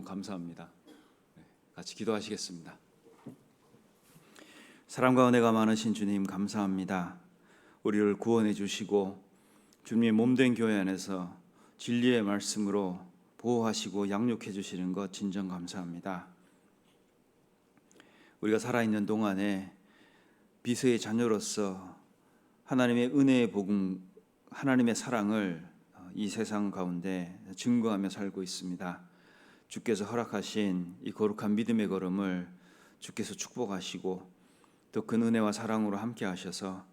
감사합니다. 같이 기도하시겠습니다. 사랑과 은혜가 많으신 주님 감사합니다. 우리를 구원해 주시고 주님의 몸된 교회 안에서 진리의 말씀으로 보호하시고 양육해 주시는 것 진정 감사합니다. 우리가 살아있는 동안에 비서의 자녀로서 하나님의 은혜의 복음, 하나님의 사랑을 이 세상 가운데 증거하며 살고 있습니다. 주께서 허락하신 이 거룩한 믿음의 걸음을 주께서 축복하시고 또 그 은혜와 사랑으로 함께 하셔서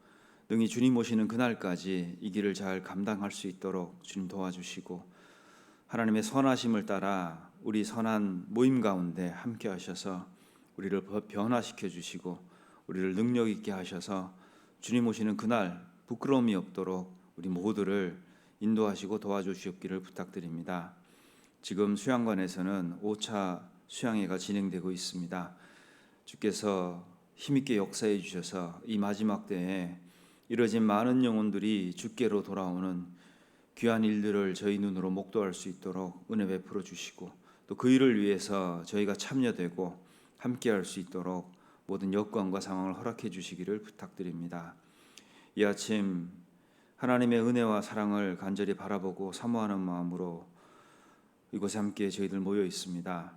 능히 주님 오시는 그날까지 이 길을 잘 감당할 수 있도록 주님 도와주시고 하나님의 선하심을 따라 우리 선한 모임 가운데 함께 하셔서 우리를 변화시켜 주시고 우리를 능력 있게 하셔서 주님 오시는 그날 부끄러움이 없도록 우리 모두를 인도하시고 도와주시옵기를 부탁드립니다. 지금 수양관에서는 5차 수양회가 진행되고 있습니다. 주께서 힘있게 역사해 주셔서 이 마지막 때에 이뤄진 많은 영혼들이 주께로 돌아오는 귀한 일들을 저희 눈으로 목도할 수 있도록 은혜 베풀어 주시고 또 그 일을 위해서 저희가 참여되고 함께할 수 있도록 모든 여건과 상황을 허락해 주시기를 부탁드립니다. 이 아침 하나님의 은혜와 사랑을 간절히 바라보고 사모하는 마음으로 이곳에 함께 저희들 모여 있습니다.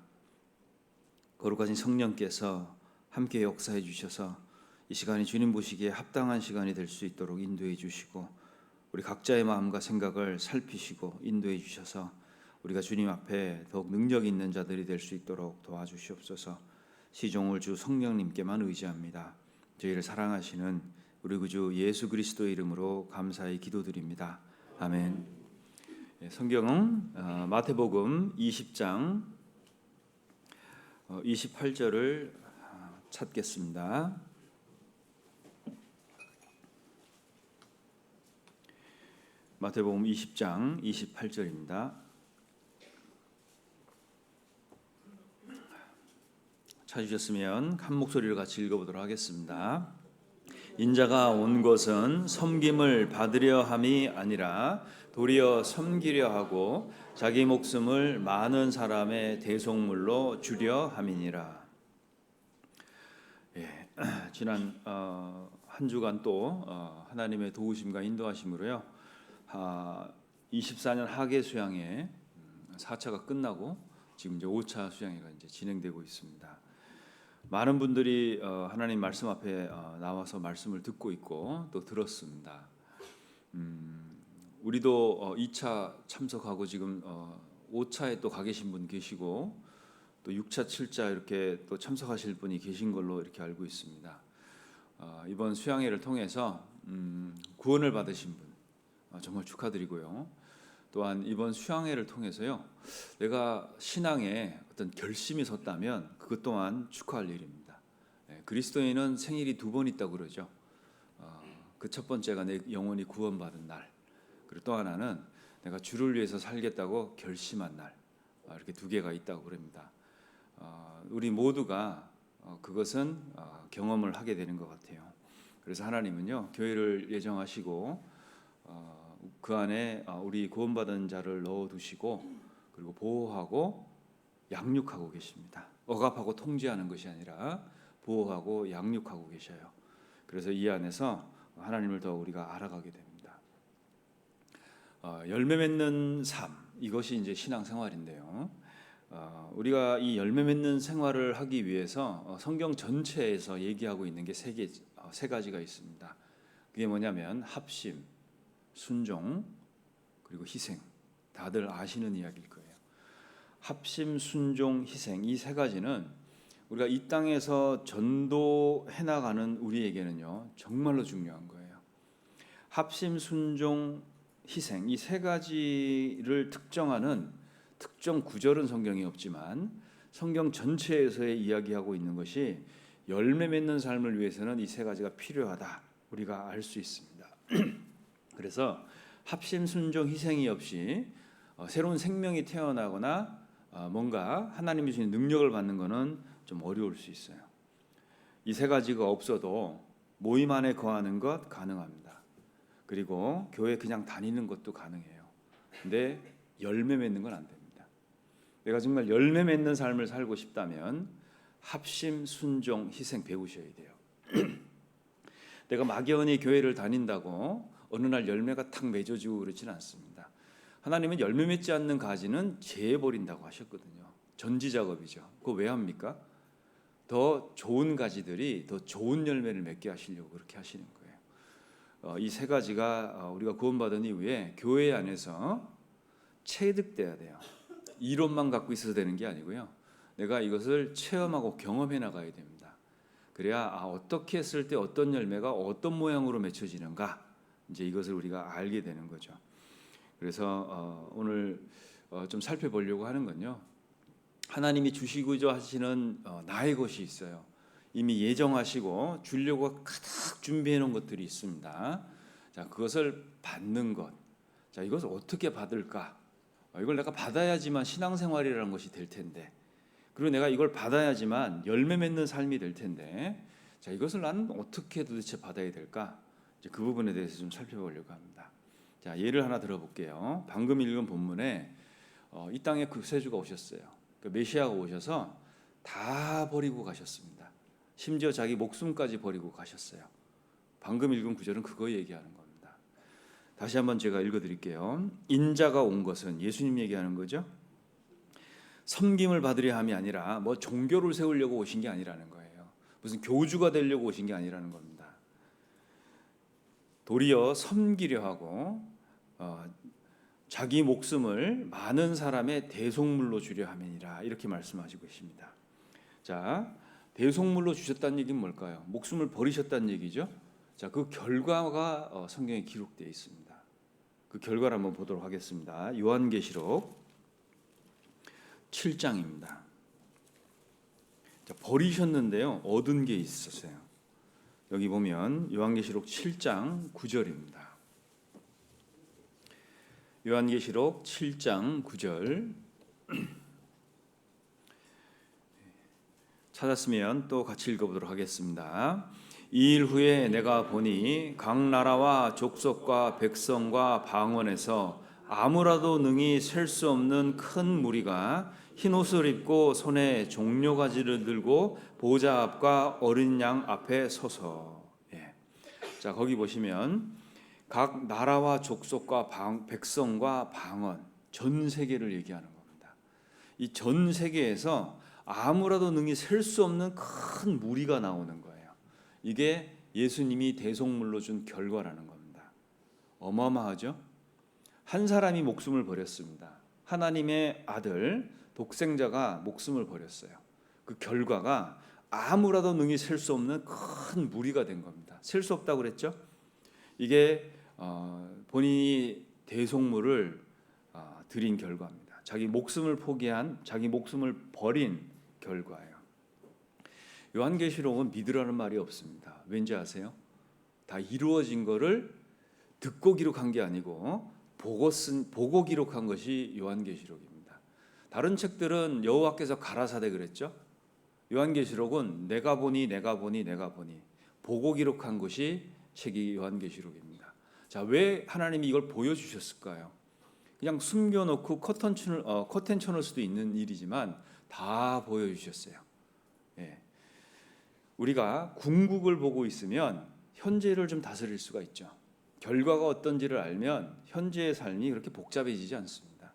거룩하신 성령께서 함께 역사해 주셔서 이 시간이 주님 보시기에 합당한 시간이 될 수 있도록 인도해 주시고 우리 각자의 마음과 생각을 살피시고 인도해 주셔서 우리가 주님 앞에 더욱 능력 있는 자들이 될 수 있도록 도와주시옵소서. 시종을 주 성령님께만 의지합니다. 저희를 사랑하시는 우리 구주 예수 그리스도의 이름으로 감사히 기도드립니다. 아멘. 성경은 마태복음 20장 28절을 찾겠습니다. 마태복음 20장 28절입니다. 찾으셨으면 한 목소리로 같이 읽어보도록 하겠습니다. 인자가 온 것은 섬김을 받으려 함이 아니라 도리어 섬기려 하고 자기 목숨을 많은 사람의 대속물로 주려 함이니라. 지난 한 주간 또 하나님의 도우심과 인도하심으로요 24년 하계 수양회 4차가 끝나고 지금 이제 5차 수양회가 이제 진행되고 있습니다. 많은 분들이 하나님 말씀 앞에 나와서 말씀을 듣고 있고 또 들었습니다. 우리도 2차 참석하고 지금 5차에 또 가 계신 분 계시고 또 6차, 7차 이렇게 또 참석하실 분이 계신 걸로 이렇게 알고 있습니다. 이번 수양회를 통해서 구원을 받으신 분 정말 축하드리고요. 또한 이번 수양회를 통해서요 내가 신앙에 어떤 결심이 섰다면 그것 또한 축하할 일입니다. 그리스도인은 생일이 2번 있다고 그러죠. 그 첫 번째가 내 영혼이 구원받은 날, 그리고 또 하나는 내가 주를 위해서 살겠다고 결심한 날, 이렇게 2개가 있다고 그럽니다. 우리 모두가 그것은 경험을 하게 되는 것 같아요. 그래서 하나님은요 교회를 예정하시고 그 안에 우리 구원받은 자를 넣어두시고 그리고 보호하고 양육하고 계십니다. 억압하고 통제하는 것이 아니라 보호하고 양육하고 계셔요. 그래서 이 안에서 하나님을 더 우리가 알아가게 됩니다. 열매 맺는 삶, 이것이 이제 신앙생활인데요. 우리가 이 열매 맺는 생활을 하기 위해서 성경 전체에서 얘기하고 있는 게 세 가지가 있습니다. 그게 뭐냐면 합심, 순종, 그리고 희생. 다들 아시는 이야기일 거예요. 합심, 순종, 희생, 이 세 가지는 우리가 이 땅에서 전도해 나가는 우리에게는요 정말로 중요한 거예요. 합심, 순종, 희생, 이 세 가지를 특정하는 특정 구절은 성경에 없지만 성경 전체에서 이야기하고 있는 것이 열매 맺는 삶을 위해서는 이 세 가지가 필요하다 우리가 알 수 있습니다. 그래서 합심, 순종, 희생이 없이 새로운 생명이 태어나거나 뭔가 하나님이 주신 능력을 받는 것은 좀 어려울 수 있어요. 이 세 가지가 없어도 모임 안에 거하는 것 가능합니다. 그리고 교회 그냥 다니는 것도 가능해요. 근데 열매 맺는 건 안 됩니다. 내가 정말 열매 맺는 삶을 살고 싶다면 합심, 순종, 희생 배우셔야 돼요. 내가 막연히 교회를 다닌다고 어느 날 열매가 탁 맺어지고 그렇지는 않습니다. 하나님은 열매 맺지 않는 가지는 제해버린다고 하셨거든요. 전지작업이죠. 그거 왜 합니까? 더 좋은 가지들이 더 좋은 열매를 맺게 하시려고 그렇게 하시는 거예요. 이 세 가지가 우리가 구원받은 이후에 교회 안에서 체득돼야 돼요. 이론만 갖고 있어도 되는 게 아니고요. 내가 이것을 체험하고 경험해 나가야 됩니다. 그래야 어떻게 했을 때 어떤 열매가 어떤 모양으로 맺혀지는가, 이제 이것을 우리가 알게 되는 거죠. 그래서 오늘 좀 살펴보려고 하는 건요. 하나님이 주시고자 하시는 나의 것이 있어요. 이미 예정하시고 주려고 가득 준비해 놓은 것들이 있습니다. 자, 그것을 받는 것. 자, 이것을 어떻게 받을까? 이걸 내가 받아야지만 신앙생활이라는 것이 될 텐데, 그리고 내가 이걸 받아야지만 열매 맺는 삶이 될 텐데, 자, 이것을 나는 어떻게 도대체 받아야 될까? 이제 그 부분에 대해서 좀 살펴보려고 합니다. 자, 예를 하나 들어볼게요. 방금 읽은 본문에 이 땅에 구세주가 오셨어요. 그 메시아가 오셔서 다 버리고 가셨습니다. 심지어 자기 목숨까지 버리고 가셨어요. 방금 읽은 구절은 그거 얘기하는 겁니다. 다시 한번 제가 읽어드릴게요. 인자가 온 것은 예수님 얘기하는 거죠. 섬김을 받으려 함이 아니라 뭐 종교를 세우려고 오신 게 아니라는 거예요. 무슨 교주가 되려고 오신 게 아니라는 겁니다. 도리어 섬기려 하고 자기 목숨을 많은 사람의 대속물로 주려 함이니라, 이렇게 말씀하시고 계십니다. 자, 대속물로 주셨다는 얘기는 뭘까요? 목숨을 버리셨다는 얘기죠. 자, 그 결과가 성경에 기록되어 있습니다. 그 결과를 한번 보도록 하겠습니다. 요한계시록 7장입니다. 자, 버리셨는데요, 얻은 게 있었어요. 여기 보면 요한계시록 7장 9절입니다. 요한계시록 7장 9절 찾았으면 또 같이 읽어보도록 하겠습니다. 이 일 후에 내가 보니 각 나라와 족속과 백성과 방언에서 아무라도 능히 셀 수 없는 큰 무리가 흰 옷을 입고 손에 종려가지를 들고 보좌 앞과 어린 양 앞에 서서. 자, 거기 보시면 각 나라와 족속과 백성과 방언, 전 세계를 얘기하는 겁니다. 이 전 세계에서 아무라도 능히 셀 수 없는 큰 무리가 나오는 거예요. 이게 예수님이 대속물로 준 결과라는 겁니다. 어마어마하죠? 한 사람이 목숨을 버렸습니다. 하나님의 아들 독생자가 목숨을 버렸어요. 그 결과가 아무라도 능히 셀 수 없는 큰 무리가 된 겁니다. 셀 수 없다고 그랬죠? 이게 본인이 대속물을 드린 결과입니다. 자기 목숨을 포기한, 자기 목숨을 버린 결과예요. 요한계시록은 믿으라는 말이 없습니다. 왠지 아세요? 다 이루어진 거를 듣고 기록한 게 아니고 보고 기록한 것이 요한계시록입니다. 다른 책들은 여호와께서 가라사대 그랬죠. 요한계시록은 내가 보니 보고 기록한 것이 책이 요한계시록입니다. 자, 왜 하나님이 이걸 보여주셨을까요? 그냥 숨겨놓고 커튼 쳐놓을 수도 있는 일이지만 다 보여주셨어요. 우리가 궁극을 보고 있으면 현재를 좀 다스릴 수가 있죠. 결과가 어떤지를 알면 현재의 삶이 그렇게 복잡해지지 않습니다.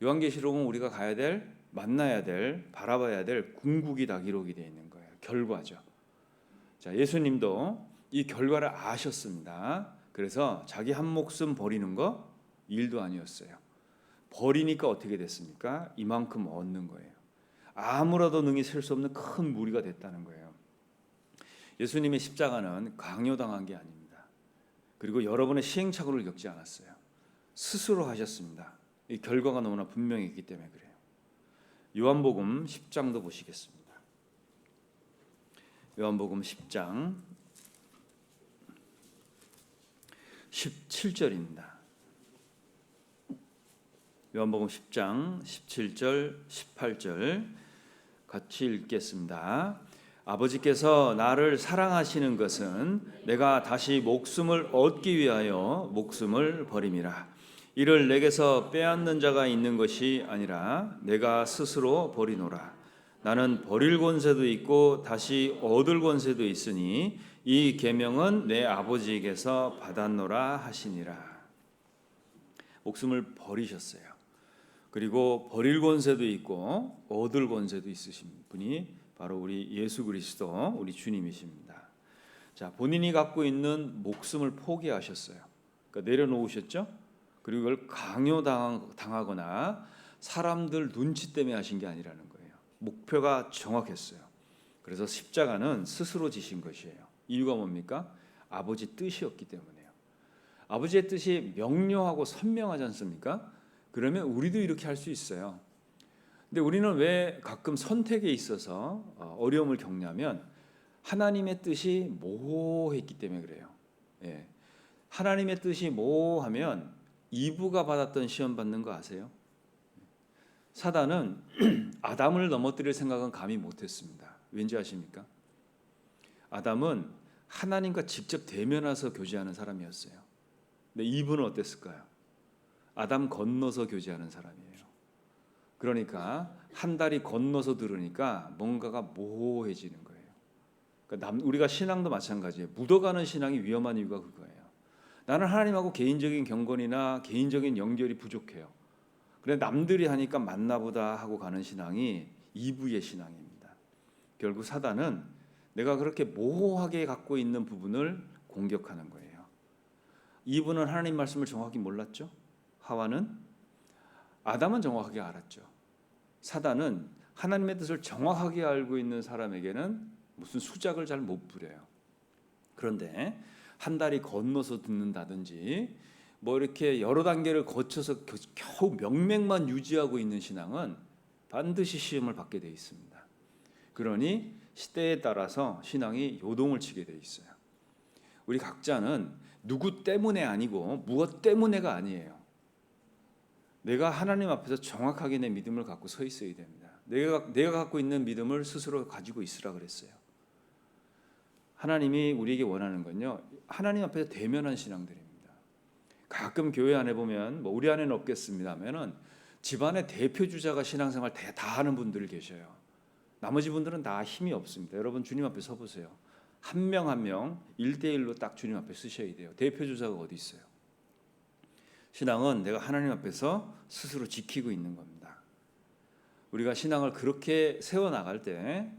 요한계시록은 우리가 가야 될, 만나야 될, 바라봐야 될 궁극이 다 기록이 되어 있는 거예요. 결과죠. 자, 예수님도 이 결과를 아셨습니다. 그래서 자기 한 목숨 버리는 거 일도 아니었어요. 버리니까 어떻게 됐습니까? 이만큼 얻는 거예요. 아무라도 능히 셀 수 없는 큰 무리가 됐다는 거예요. 예수님의 십자가는 강요당한 게 아닙니다. 그리고 여러분의 시행착오를 겪지 않았어요. 스스로 하셨습니다. 이 결과가 너무나 분명했기 때문에 그래요. 요한복음 10장도 보시겠습니다. 요한복음 10장 17절입니다. 요한복음 10장 17절 18절 같이 읽겠습니다. 아버지께서 나를 사랑하시는 것은 내가 다시 목숨을 얻기 위하여 목숨을 버림이라. 이를 내게서 빼앗는 자가 있는 것이 아니라 내가 스스로 버리노라. 나는 버릴 권세도 있고 다시 얻을 권세도 있으니 이 계명은 내 아버지에게서 받았노라 하시니라. 목숨을 버리셨어요. 그리고 버릴 권세도 있고 얻을 권세도 있으신 분이 바로 우리 예수 그리스도 우리 주님이십니다. 자, 본인이 갖고 있는 목숨을 포기하셨어요. 그러니까 내려놓으셨죠. 그리고 그걸 강요당하거나 사람들 눈치 때문에 하신 게 아니라는 거예요. 목표가 정확했어요. 그래서 십자가는 스스로 지신 것이에요. 이유가 뭡니까? 아버지 뜻이었기 때문에요. 아버지의 뜻이 명료하고 선명하지 않습니까? 그러면 우리도 이렇게 할 수 있어요. 근데 우리는 왜 가끔 선택에 있어서 어려움을 겪냐면 하나님의 뜻이 모호했기 때문에 그래요. 예. 하나님의 뜻이 모호하면 이브가 받았던 시험 받는 거 아세요? 사단은 아담을 넘어뜨릴 생각은 감히 못했습니다. 왠지 아십니까? 아담은 하나님과 직접 대면해서 교제하는 사람이었어요. 근데 이브는 어땠을까요? 아담 건너서 교제하는 사람이에요. 그러니까 한 달이 건너서 들으니까 뭔가가 모호해지는 거예요. 그러니까 우리가 신앙도 마찬가지예요. 묻어가는 신앙이 위험한 이유가 그거예요. 나는 하나님하고 개인적인 경건이나 개인적인 연결이 부족해요. 그래 남들이 하니까 맞나보다 하고 가는 신앙이 이브의 신앙입니다. 결국 사단은 내가 그렇게 모호하게 갖고 있는 부분을 공격하는 거예요. 이브는 하나님 말씀을 정확히 몰랐죠. 하와는 아담은 정확하게 알았죠. 사단은 하나님의 뜻을 정확하게 알고 있는 사람에게는 무슨 수작을 잘 못 부려요. 그런데 한 달이 건너서 듣는다든지 뭐 이렇게 여러 단계를 거쳐서 겨우 명맥만 유지하고 있는 신앙은 반드시 시험을 받게 돼 있습니다. 그러니 시대에 따라서 신앙이 요동을 치게 돼 있어요. 우리 각자는 누구 때문에 아니고 무엇 때문에가 아니에요. 내가 하나님 앞에서 정확하게 내 믿음을 갖고 서 있어야 됩니다. 내가 갖고 있는 믿음을 스스로 가지고 있으라 그랬어요. 하나님이 우리에게 원하는 건요, 하나님 앞에서 대면한 신앙들입니다. 가끔 교회 안에 보면 뭐 우리 안에는 없겠습니다만은 집안의 대표 주자가 신앙생활 다 하는 분들 계셔요. 나머지 분들은 다 힘이 없습니다. 여러분 주님 앞에 서 보세요. 한 명 한 명 1대1로 딱 주님 앞에 쓰셔야 돼요. 대표 주자가 어디 있어요? 신앙은 내가 하나님 앞에서 스스로 지키고 있는 겁니다. 우리가 신앙을 그렇게 세워나갈 때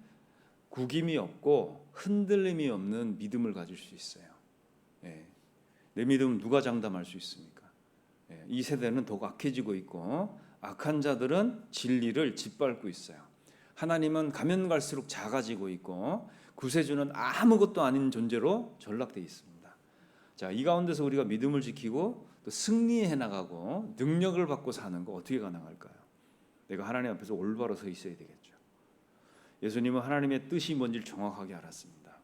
구김이 없고 흔들림이 없는 믿음을 가질 수 있어요. 예. 내 믿음 누가 장담할 수 있습니까? 예. 이 세대는 더욱 악해지고 있고 악한 자들은 진리를 짓밟고 있어요. 하나님은 가면 갈수록 작아지고 있고 구세주는 아무것도 아닌 존재로 전락돼 있습니다. 자, 이 가운데서 우리가 믿음을 지키고 또 승리해 나가고 능력을 받고 사는 거 어떻게 가능할까요? 내가 하나님 앞에서 올바로 서 있어야 되겠죠. 예수님은 하나님의 뜻이 뭔지를 정확하게 알았습니다.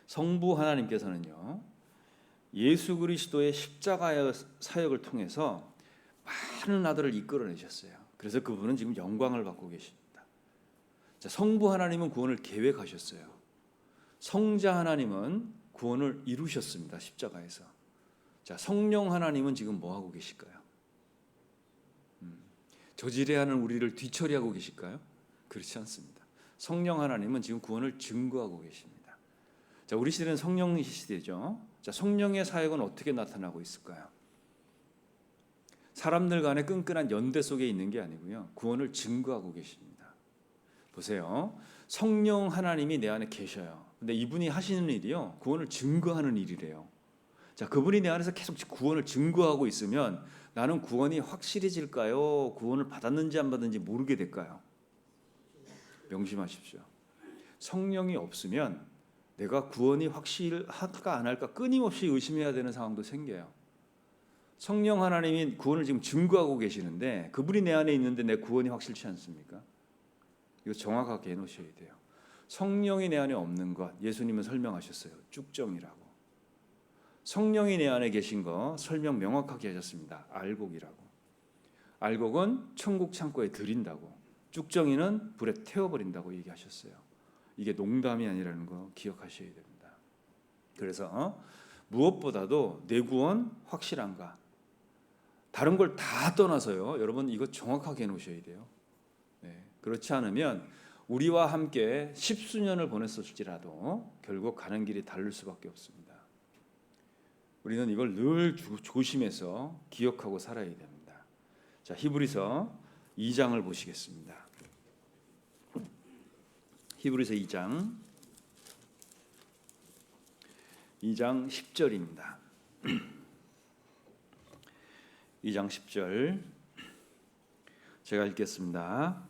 성부 하나님께서는요, 예수 그리스도의 십자가의 사역을 통해서 많은 아들을 이끌어내셨어요. 그래서 그분은 지금 영광을 받고 계십니다. 자, 성부 하나님은 구원을 계획하셨어요. 성자 하나님은 구원을 이루셨습니다. 십자가에서. 자, 성령 하나님은 지금 뭐 하고 계실까요? 저질해 하는 우리를 뒤처리하고 계실까요? 그렇지 않습니다. 성령 하나님은 지금 구원을 증거하고 계십니다. 자, 우리 시대는 성령 시대죠. 자, 성령의 사역은 어떻게 나타나고 있을까요? 사람들 간의 끈끈한 연대 속에 있는 게 아니고요. 구원을 증거하고 계십니다. 보세요. 성령 하나님이 내 안에 계셔요. 근데 이분이 하시는 일이요, 구원을 증거하는 일이래요. 자, 그분이 내 안에서 계속 구원을 증거하고 있으면 나는 구원이 확실해질까요? 구원을 받았는지 안 받았는지 모르게 될까요? 명심하십시오. 성령이 없으면 내가 구원이 확실할까 안 할까 끊임없이 의심해야 되는 상황도 생겨요. 성령 하나님이 구원을 지금 증거하고 계시는데 그분이 내 안에 있는데 내 구원이 확실치 않습니까? 이거 정확하게 해놓으셔야 돼요. 성령이 내 안에 없는 것, 예수님은 설명하셨어요. 쭉정이라고. 성령이 내 안에 계신 거 설명 명확하게 하셨습니다. 알곡이라고. 알곡은 천국 창고에 들인다고, 쭉정이는 불에 태워버린다고 얘기하셨어요. 이게 농담이 아니라는 거 기억하셔야 됩니다. 그래서 무엇보다도 내 구원 확실한가? 다른 걸 다 떠나서요. 여러분 이거 정확하게 해놓으셔야 돼요. 네, 그렇지 않으면 우리와 함께 십수년을 보냈을지라도 결국 가는 길이 다를 수밖에 없습니다. 우리는 이걸 늘 조심해서 기억하고 살아야 됩니다. 자, 히브리서 2장을 보시겠습니다. 히브리서 2장 10절입니다. 2장 10절 제가 읽겠습니다.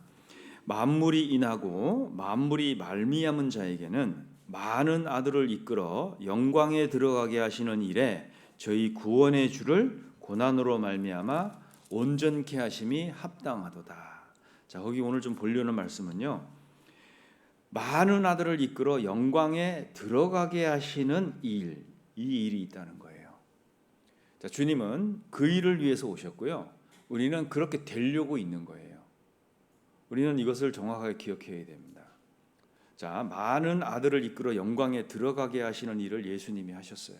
만물이 인하고 만물이 말미암은 자에게는 많은 아들을 이끌어 영광에 들어가게 하시는 일에 저희 구원의 주를 고난으로 말미암아 온전케 하심이 합당하도다. 자, 거기 오늘 좀 보려는 말씀은요, 많은 아들을 이끌어 영광에 들어가게 하시는 일, 이 일이 있다는 거예요. 자, 주님은 그 일을 위해서 오셨고요, 우리는 그렇게 되려고 있는 거예요. 우리는 이것을 정확하게 기억해야 됩니다. 자, 많은 아들을 이끌어 영광에 들어가게 하시는 일을 예수님이 하셨어요.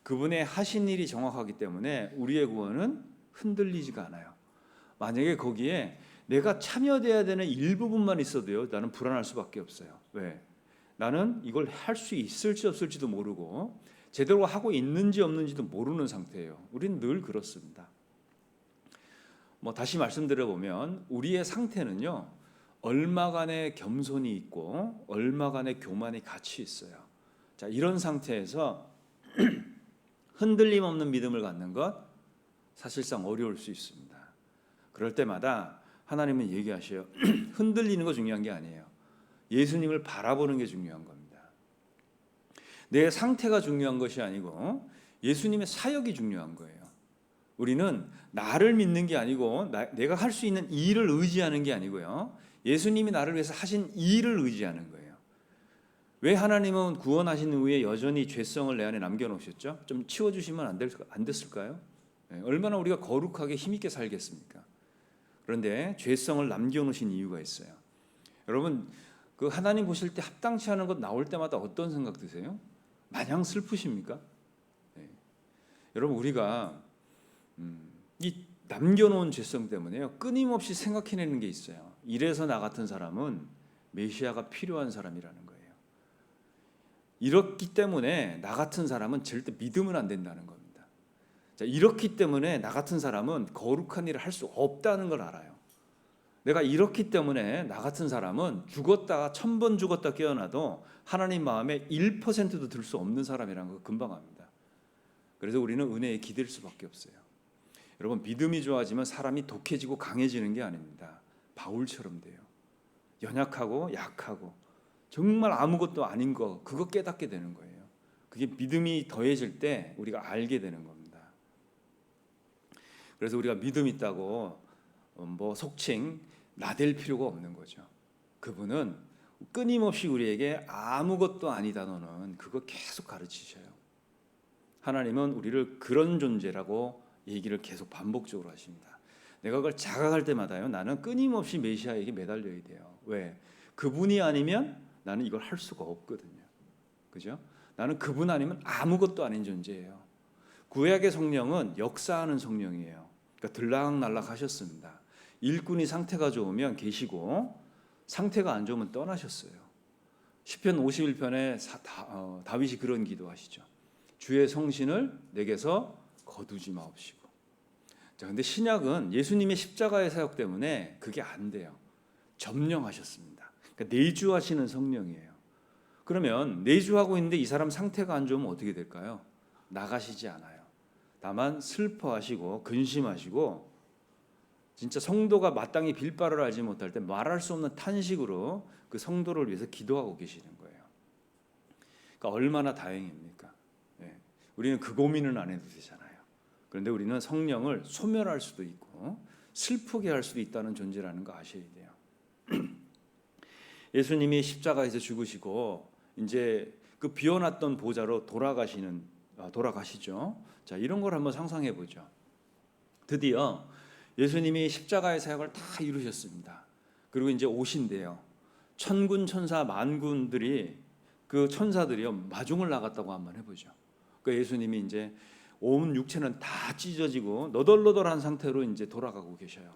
그분의 하신 일이 정확하기 때문에 우리의 구원은 흔들리지가 않아요. 만약에 거기에 내가 참여돼야 되는 일부분만 있어도요, 나는 불안할 수밖에 없어요. 왜? 나는 이걸 할 수 있을지 없을지도 모르고 제대로 하고 있는지 없는지도 모르는 상태예요. 우리는 늘 그렇습니다. 다시 말씀드려보면 우리의 상태는요, 얼마간의 겸손이 있고 얼마간의 교만이 같이 있어요. 자, 이런 상태에서 흔들림 없는 믿음을 갖는 것 사실상 어려울 수 있습니다. 그럴 때마다 하나님은 얘기하셔요. 흔들리는 거 중요한 게 아니에요. 예수님을 바라보는 게 중요한 겁니다. 내 상태가 중요한 것이 아니고 예수님의 사역이 중요한 거예요. 우리는 나를 믿는 게 아니고 내가 할 수 있는 일을 의지하는 게 아니고요, 예수님이 나를 위해서 하신 일을 의지하는 거예요. 왜 하나님은 구원하신 후에 여전히 죄성을 내 안에 남겨놓으셨죠? 좀 치워주시면 안 됐을까요? 얼마나 우리가 거룩하게 힘있게 살겠습니까? 그런데 죄성을 남겨놓으신 이유가 있어요. 여러분, 그 하나님 보실 때 합당치 않은 것 나올 때마다 어떤 생각 드세요? 마냥 슬프십니까? 네. 여러분, 우리가 이 남겨놓은 죄성 때문에요, 끊임없이 생각해내는 게 있어요. 이래서 나 같은 사람은 메시아가 필요한 사람이라는 거예요. 이렇기 때문에 나 같은 사람은 절대 믿으면 안 된다는 겁니다. 자, 이렇기 때문에 나 같은 사람은 거룩한 일을 할 수 없다는 걸 알아요. 내가 이렇기 때문에 나 같은 사람은 죽었다가 1000번 죽었다 깨어나도 하나님 마음에 1%도 들 수 없는 사람이라는 걸 금방 압니다. 그래서 우리는 은혜에 기댈 수밖에 없어요. 여러분, 믿음이 좋아지면 사람이 독해지고 강해지는 게 아닙니다. 바울처럼 돼요. 연약하고 약하고 정말 아무것도 아닌 거, 그거 깨닫게 되는 거예요. 그게 믿음이 더해질 때 우리가 알게 되는 겁니다. 그래서 우리가 믿음 있다고 속칭 나댈 필요가 없는 거죠. 그분은 끊임없이 우리에게 아무것도 아니다 너는, 그거 계속 가르치셔요. 하나님은 우리를 그런 존재라고 얘기를 계속 반복적으로 하십니다. 내가 그걸 자각할 때마다요, 나는 끊임없이 메시아에게 매달려야 돼요. 왜? 그분이 아니면 나는 이걸 할 수가 없거든요. 그죠? 나는 그분 아니면 아무것도 아닌 존재예요. 구약의 성령은 역사하는 성령이에요. 그러니까 들락날락 하셨습니다. 일꾼이 상태가 좋으면 계시고 상태가 안 좋으면 떠나셨어요. 시편 51편에 다윗이 그런 기도하시죠. 주의 성신을 내게서 거두지 마옵시고. 자, 근데 신약은 예수님의 십자가의 사역 때문에 그게 안 돼요. 점령하셨습니다. 그러니까 내주하시는 성령이에요. 그러면 내주하고 있는데 이 사람 상태가 안 좋으면 어떻게 될까요? 나가시지 않아요. 다만 슬퍼하시고 근심하시고 진짜 성도가 마땅히 빌바를 알지 못할 때 말할 수 없는 탄식으로 그 성도를 위해서 기도하고 계시는 거예요. 그러니까 얼마나 다행입니까? 네. 우리는 그 고민은 안 해도 되잖아요. 그런데 우리는 성령을 소멸할 수도 있고 슬프게 할 수도 있다는 존재라는 거 아셔야 돼요. 예수님이 십자가에서 죽으시고 이제 그 비워놨던 보좌로 돌아가시죠. 자, 이런 걸 한번 상상해 보죠. 드디어 예수님이 십자가의 사역을 다 이루셨습니다. 그리고 이제 오신대요. 천군 천사 만군들이, 그 천사들이요, 마중을 나갔다고 한번 해보죠. 그 예수님이 이제 온 육체는 다 찢어지고 너덜너덜한 상태로 이제 돌아가고 계셔요.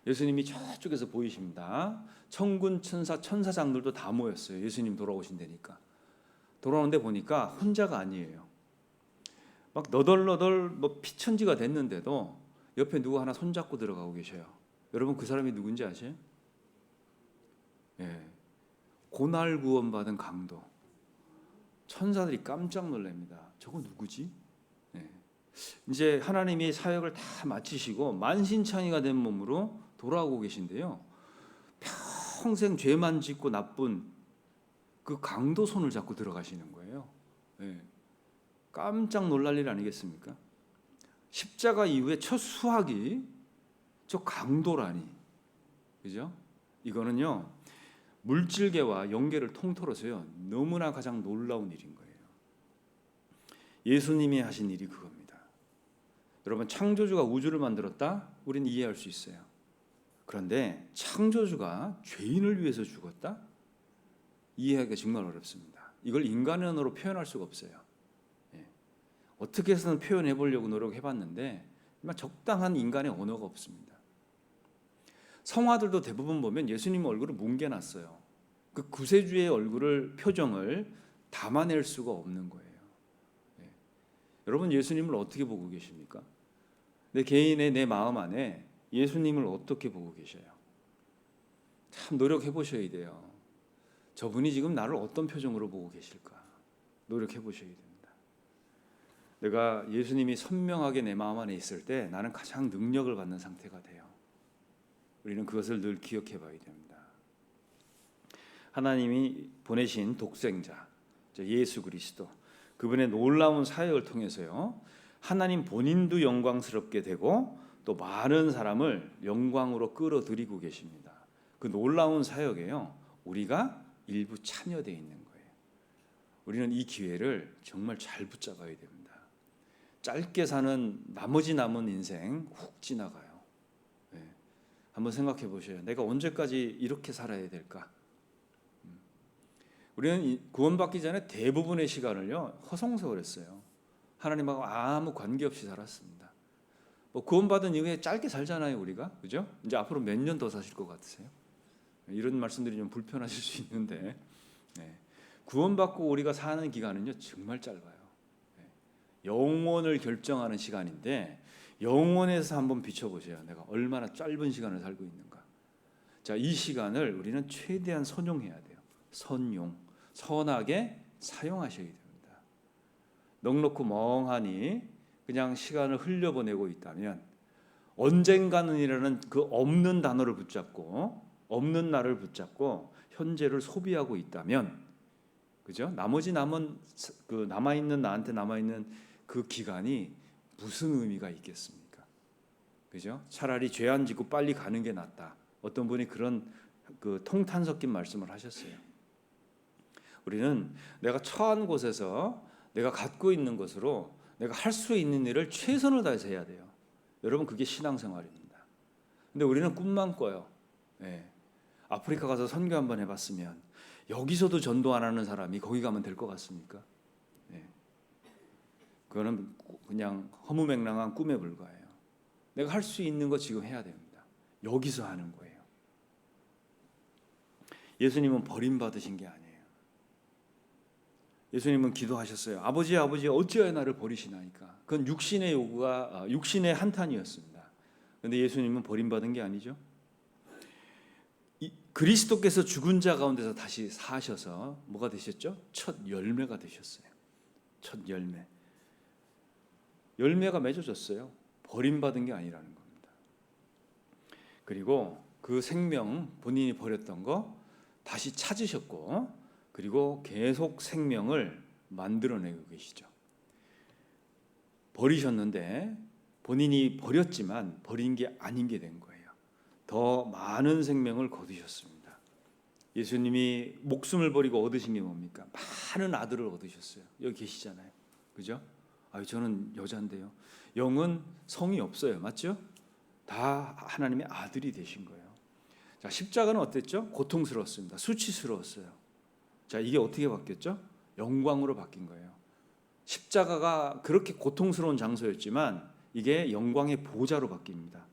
예수님이 저쪽에서 보이십니다. 천군 천사 천사장들도 다 모였어요. 예수님 돌아오신다니까. 돌아오는데 보니까 혼자가 아니에요. 막 너덜너덜 뭐 피천지가 됐는데도 옆에 누구 하나 손잡고 들어가고 계셔요. 여러분 그 사람이 누군지 아세요? 예, 고날 구원받은 강도. 천사들이 깜짝 놀랍니다. 저거 누구지? 예. 이제 하나님이 사역을 다 마치시고 만신창이가 된 몸으로 돌아오고 계신데요. 평생 죄만 짓고 나쁜 그 강도 손을 잡고 들어가시는 거예요. 예. 깜짝 놀랄 일 아니겠습니까? 십자가 이후에 첫 수학이 저 강도라니, 그죠? 이거는요 물질계와 영계를 통틀어서요 너무나 가장 놀라운 일인 거예요. 예수님이 하신 일이 그겁니다. 여러분 창조주가 우주를 만들었다? 우리는 이해할 수 있어요. 그런데 창조주가 죄인을 위해서 죽었다? 이해하기가 정말 어렵습니다. 이걸 인간의 언어로 표현할 수가 없어요. 어떻게 해서는 표현해 보려고 노력해봤는데 정말 적당한 인간의 언어가 없습니다. 성화들도 대부분 보면 예수님 얼굴을 뭉개놨어요. 그 구세주의 얼굴을 표정을 담아낼 수가 없는 거예요. 여러분 예수님을 어떻게 보고 계십니까? 내 개인의 내 마음 안에 예수님을 어떻게 보고 계셔요? 참 노력해 보셔야 돼요. 저분이 지금 나를 어떤 표정으로 보고 계실까? 노력해 보셔야 됩니다. 내가 예수님이 선명하게 내 마음 안에 있을 때 나는 가장 능력을 받는 상태가 돼요. 우리는 그것을 늘 기억해 봐야 됩니다. 하나님이 보내신 독생자 예수 그리스도, 그분의 놀라운 사역을 통해서요 하나님 본인도 영광스럽게 되고 또 많은 사람을 영광으로 끌어들이고 계십니다. 그 놀라운 사역에요 우리가 일부 참여되어 있는 거예요. 우리는 이 기회를 정말 잘 붙잡아야 됩니다. 짧게 사는 나머지 남은 인생 훅 지나가요. 한번 생각해 보셔요. 내가 언제까지 이렇게 살아야 될까? 우리는 구원받기 전에 대부분의 시간을요 허송세월했어요. 하나님하고 아무 관계없이 살았습니다. 뭐 구원받은 이후에 짧게 살잖아요 우리가, 그죠? 이제 앞으로 몇 년 더 사실 것 같으세요? 이런 말씀들이 좀 불편하실 수 있는데 구원받고 우리가 사는 기간은요 정말 짧아요. 영원을 결정하는 시간인데 영원에서 한번 비춰보세요. 내가 얼마나 짧은 시간을 살고 있는가. 자, 이 시간을 우리는 최대한 선용해야 돼요. 선용, 선하게 사용하셔야 됩니다. 넉넉고 멍하니 그냥 시간을 흘려보내고 있다면 언젠가는이라는 그 없는 단어를 붙잡고 없는 날을 붙잡고 현재를 소비하고 있다면, 그죠? 나머지 남은 그 남아있는 나한테 남아있는 그 기간이 무슨 의미가 있겠습니까? 그죠? 차라리 죄 안 짓고 빨리 가는 게 낫다. 어떤 분이 그런 그 통탄 섞인 말씀을 하셨어요. 우리는 내가 처한 곳에서 내가 갖고 있는 것으로 내가 할 수 있는 일을 최선을 다해서 해야 돼요. 여러분 그게 신앙생활입니다. 근데 우리는 꿈만 꿔요. 아프리카 가서 선교 한번 해봤으면 여기서도 전도 안 하는 사람이 거기 가면 될 것 같습니까? 그거는 그냥 허무맹랑한 꿈에 불과해요. 내가 할 수 있는 거 지금 해야 됩니다. 여기서 하는 거예요. 예수님은 버림받으신 게 아니에요. 예수님은 기도하셨어요. 아버지 아버지 어찌하여 나를 버리시나이까. 그건 육신의 요구가 육신의 한탄이었습니다. 그런데 예수님은 버림받은 게 아니죠. 그리스도께서 죽은 자 가운데서 다시 사셔서 뭐가 되셨죠? 첫 열매가 되셨어요. 첫 열매. 열매가 맺어졌어요. 버림받은 게 아니라는 겁니다. 그리고 그 생명 본인이 버렸던 거 다시 찾으셨고, 그리고 계속 생명을 만들어내고 계시죠. 버리셨는데 본인이 버렸지만 버린 게 아닌 게 된 거예요. 더 많은 생명을 거두셨습니다. 예수님이 목숨을 버리고 얻으신 게 뭡니까? 많은 아들을 얻으셨어요. 여기 계시잖아요. 그죠? 저는 여자인데요. 영은 성이 없어요. 맞죠? 다 하나님의 아들이 되신 거예요. 자, 십자가는 어땠죠? 고통스러웠습니다. 수치스러웠어요. 자, 이게 어떻게 바뀌었죠? 영광으로 바뀐 거예요. 십자가가 그렇게 고통스러운 장소였지만 이게 영광의 보좌로 바뀝니다.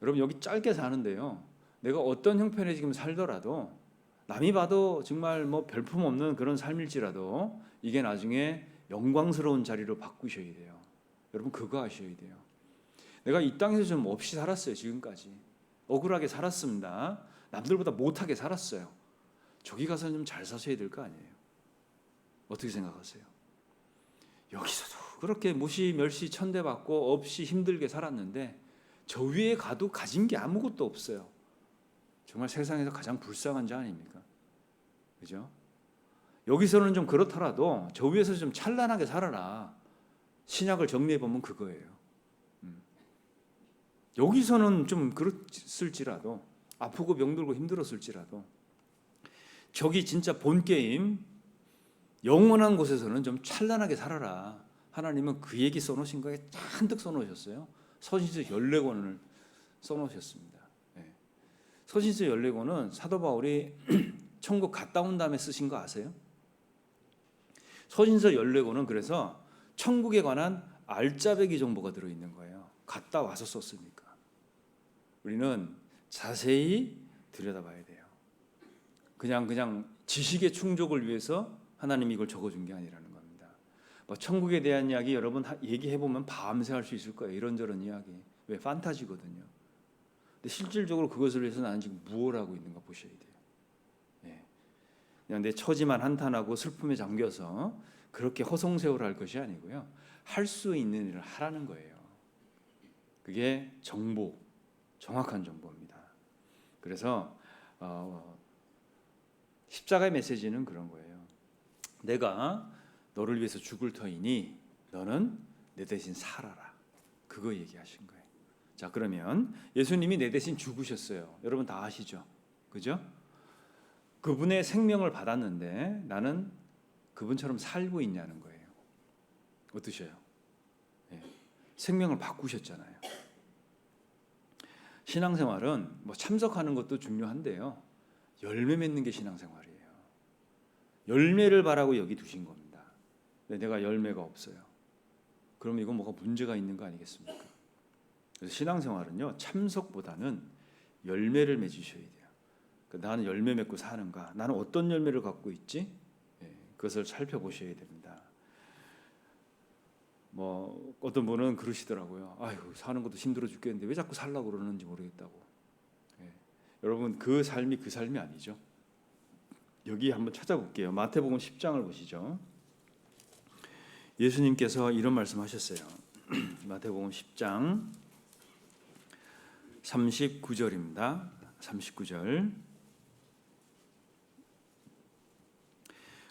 여러분 여기 짧게 사는데요, 내가 어떤 형편에 지금 살더라도 남이 봐도 정말 뭐 별품 없는 그런 삶일지라도 이게 나중에 영광스러운 자리로 바꾸셔야 돼요. 여러분 그거 아셔야 돼요. 내가 이 땅에서 좀 없이 살았어요. 지금까지 억울하게 살았습니다. 남들보다 못하게 살았어요. 저기 가서는 좀 잘 사셔야 될 거 아니에요. 어떻게 생각하세요? 여기서도 그렇게 무시 멸시 천대받고 없이 힘들게 살았는데 저 위에 가도 가진 게 아무것도 없어요. 정말 세상에서 가장 불쌍한 자 아닙니까? 그죠? 여기서는 좀 그렇더라도 저 위에서 좀 찬란하게 살아라. 신약을 정리해 보면 그거예요. 여기서는 좀 그랬을지라도, 아프고 병들고 힘들었을지라도 저기 진짜 본 게임 영원한 곳에서는 좀 찬란하게 살아라. 하나님은 그 얘기 써놓으신 거에 잔뜩 써놓으셨어요. 서신서 14권을 써놓으셨습니다. 서신서 14권은 사도 바울이 천국 갔다 온 다음에 쓰신 거 아세요? 서신서 14권은 그래서 천국에 관한 알짜배기 정보가 들어있는 거예요. 갔다 와서 썼으니까. 우리는 자세히 들여다봐야 돼요. 그냥 지식의 충족을 위해서 하나님이 이걸 적어준 게 아니라는 겁니다. 뭐 천국에 대한 이야기 여러분 얘기해보면 밤새 할 수 있을 거예요. 이런저런 이야기. 왜? 판타지거든요. 근데 실질적으로 그것을 위해서 나는 지금 무엇을 하고 있는가 보셔야 돼요. 그냥 내 처지만 한탄하고 슬픔에 잠겨서 그렇게 허송세월을 할 것이 아니고요. 할 수 있는 일을 하라는 거예요. 그게 정보, 정확한 정보입니다. 그래서 십자가의 메시지는 그런 거예요. 내가 너를 위해서 죽을 터이니 너는 내 대신 살아라. 그거 얘기하신 거예요. 자, 그러면 예수님이 내 대신 죽으셨어요. 여러분 다 아시죠? 그죠? 그분의 생명을 받았는데 나는 그분처럼 살고 있냐는 거예요. 어떠셔요? 생명을 바꾸셨잖아요. 신앙생활은 뭐 참석하는 것도 중요한데요. 열매 맺는 게 신앙생활이에요. 열매를 바라고 여기 두신 겁니다. 근데 내가 열매가 없어요. 그럼 이건 뭐가 문제가 있는 거 아니겠습니까? 그래서 신앙생활은요, 참석보다는 열매를 맺으셔야 돼요. 나는 열매 맺고 사는가? 나는 어떤 열매를 갖고 있지? 그것을 살펴보셔야 됩니다. 뭐 어떤 분은 그러시더라고요. 아유, 사는 것도 힘들어 죽겠는데 왜 자꾸 살라고 그러는지 모르겠다고. 여러분 그 삶이 그 삶이 아니죠. 여기 한번 찾아볼게요. 마태복음 10장을 보시죠. 예수님께서 이런 말씀하셨어요. 마태복음 10장 39절입니다. 39절.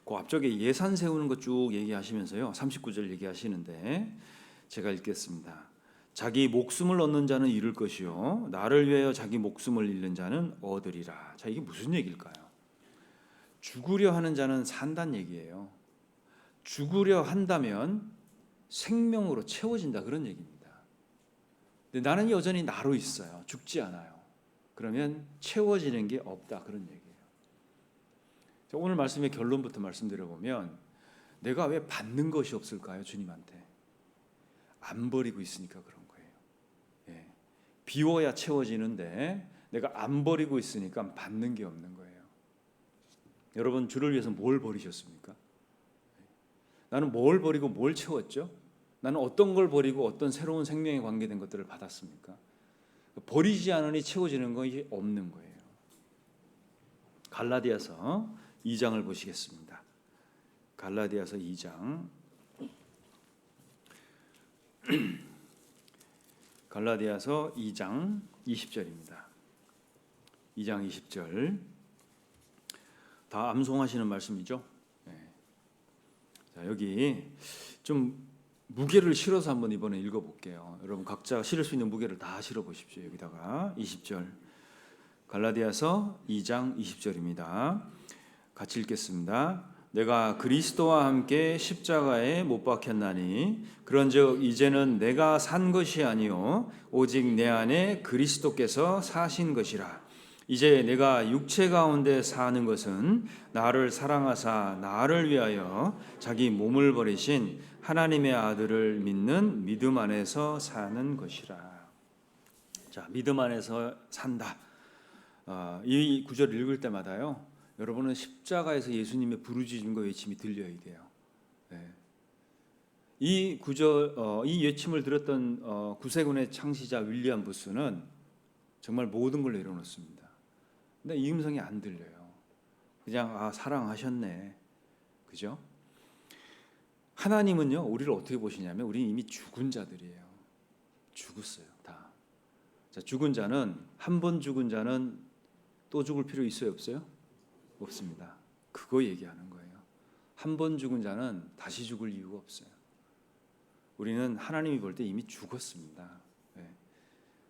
그 앞쪽에 예산 세우는 것 쭉 얘기하시면서요. 39절 얘기하시는데 제가 읽겠습니다. 자기 목숨을 얻는 자는 잃을 것이요 나를 위하여 자기 목숨을 잃는 자는 얻으리라. 자, 이게 무슨 얘기일까요? 죽으려 하는 자는 산다는 얘기예요. 죽으려 한다면 생명으로 채워진다 그런 얘기입니다. 근데 나는 여전히 나로 있어요. 죽지 않아요. 그러면 채워지는 게 없다 그런 얘기예요. 오늘 말씀의 결론부터 말씀드려보면 내가 왜 받는 것이 없을까요? 주님한테. 안 버리고 있으니까 그런 거예요. 비워야 채워지는데 내가 안 버리고 있으니까 받는 게 없는 거예요. 여러분 주를 위해서 뭘 버리셨습니까? 나는 뭘 버리고 뭘 채웠죠? 나는 어떤 걸 버리고 어떤 새로운 생명에 관계된 것들을 받았습니까? 버리지 않으니 채워지는 것이 없는 거예요. 갈라디아서 2장을 보시겠습니다. 갈라디아서 2장 갈라디아서 2장 20절입니다. 2장 20절 다 암송하시는 말씀이죠. 자, 여기 좀 무게를 실어서 한번 이번에 읽어볼게요. 여러분 각자 실을 수 있는 무게를 다 실어 보십시오. 여기다가 20절 갈라디아서 2장 20절입니다. 같이 읽겠습니다. 내가 그리스도와 함께 십자가에 못 박혔나니 그런즉 이제는 내가 산 것이 아니요 오직 내 안에 그리스도께서 사신 것이라. 이제 내가 육체 가운데 사는 것은 나를 사랑하사 나를 위하여 자기 몸을 버리신 하나님의 아들을 믿는 믿음 안에서 사는 것이라. 자, 믿음 안에서 산다. 이 구절 읽을 때마다요, 여러분은 십자가에서 예수님의 부르짖음과 외침이 들려야 돼요. 네. 이 구절, 이 외침을 들었던 구세군의 창시자 윌리엄 부스는 정말 모든 걸 내려놓습니다. 근데 이 음성이 안 들려요. 그냥 사랑하셨네, 그죠? 하나님은요, 우리를 어떻게 보시냐면 우리는 이미 죽은 자들이에요. 죽었어요, 다. 자, 죽은 자는, 한 번 죽은 자는 또 죽을 필요 있어요, 없어요? 없습니다. 그거 얘기하는 거예요. 한 번 죽은 자는 다시 죽을 이유가 없어요. 우리는 하나님이 볼 때 이미 죽었습니다.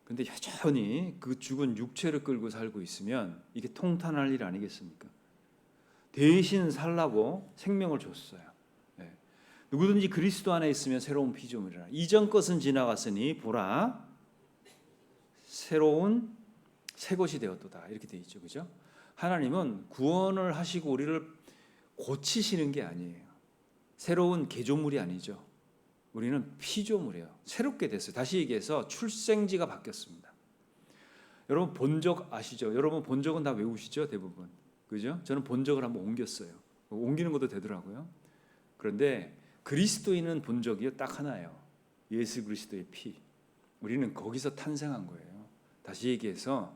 근데 여전히 그 죽은 육체를 끌고 살고 있으면 이게 통탄할 일 아니겠습니까? 대신 살라고 생명을 줬어요. 누구든지 그리스도 안에 있으면 새로운 피조물이라. 이전 것은 지나갔으니 보라 새로운 새 것이 되었도다. 이렇게 돼 있죠, 그죠? 하나님은 구원을 하시고 우리를 고치시는 게 아니에요. 새로운 개조물이 아니죠. 우리는 피조물이에요. 새롭게 됐어요. 다시 얘기해서 출생지가 바뀌었습니다. 여러분 본적 아시죠? 여러분 본적은 다 외우시죠? 대부분. 그죠? 저는 본적을 한번 옮겼어요. 옮기는 것도 되더라고요. 그런데 그리스도인은 본적이요 딱 하나예요. 예수 그리스도의 피. 우리는 거기서 탄생한 거예요. 다시 얘기해서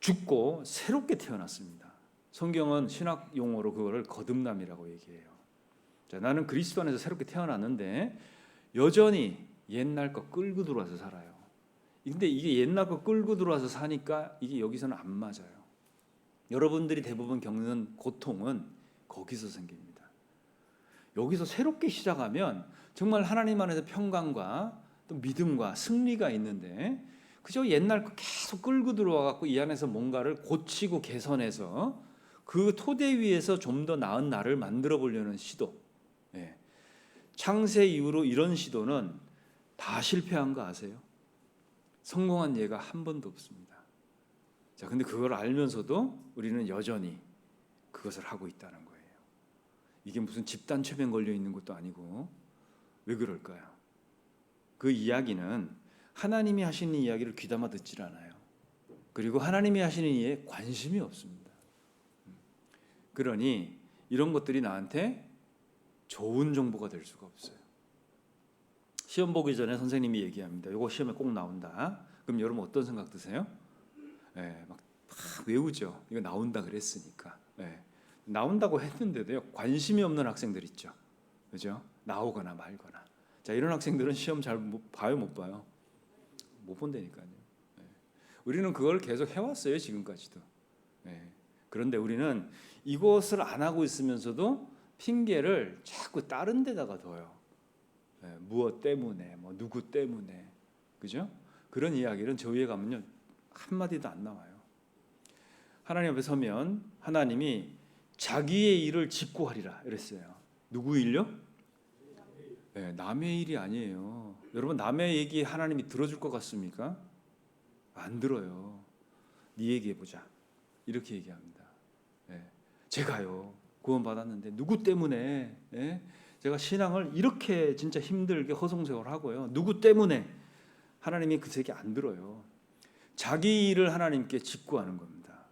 죽고 새롭게 태어났습니다. 성경은 신학 용어로 그거를 거듭남이라고 얘기해요. 자, 나는 그리스도 안에서 새롭게 태어났는데 여전히 옛날 거 끌고 들어와서 살아요. 근데 이게 옛날 거 끌고 들어와서 사니까 이게 여기서는 안 맞아요. 여러분들이 대부분 겪는 고통은 거기서 생깁니다. 여기서 새롭게 시작하면 정말 하나님 안에서 평강과 또 믿음과 승리가 있는데 그저 옛날 거 계속 끌고 들어와 갖고 이 안에서 뭔가를 고치고 개선해서 그 토대 위에서 좀 더 나은 나를 만들어 보려는 시도. 창세 이후로 이런 시도는 다 실패한 거 아세요? 성공한 예가 한 번도 없습니다. 자, 근데 그걸 알면서도 우리는 여전히 그것을 하고 있다는 거예요. 이게 무슨 집단 최면 걸려 있는 것도 아니고 왜 그럴까요? 그 이야기는 하나님이 하시는 이야기를 귀담아 듣질 않아요. 그리고 하나님이 하시는 일에 관심이 없습니다. 그러니 이런 것들이 나한테 좋은 정보가 될 수가 없어요. 시험 보기 전에 선생님이 얘기합니다. 이거 시험에 꼭 나온다. 그럼 여러분 어떤 생각 드세요? 막 외우죠. 이거 나온다 그랬으니까. 나온다고 했는데도요. 관심이 없는 학생들 있죠. 그죠? 나오거나 말거나. 자, 이런 학생들은 시험 잘 봐요, 못 봐요? 못 본다니까요. 우리는 그걸 계속 해왔어요, 지금까지도. 그런데 우리는 이것을 안 하고 있으면서도 핑계를 자꾸 다른 데다가 둬요. 무엇 때문에, 뭐 누구 때문에, 그죠? 그런 이야기는 저 위에 가면요 한 마디도 안 나와요. 하나님 앞에 서면 하나님이 자기의 일을 짓고 하리라 이랬어요. 누구 일요? 남의 일이 아니에요. 여러분 남의 얘기 하나님이 들어줄 것 같습니까? 안 들어요. 네 얘기해 보자. 이렇게 얘기합니다. 제가요 구원 받았는데 누구 때문에 제가 신앙을 이렇게 진짜 힘들게 허송세월하고요. 누구 때문에 하나님이 그 얘기 안 들어요. 자기 일을 하나님께 직구하는 겁니다.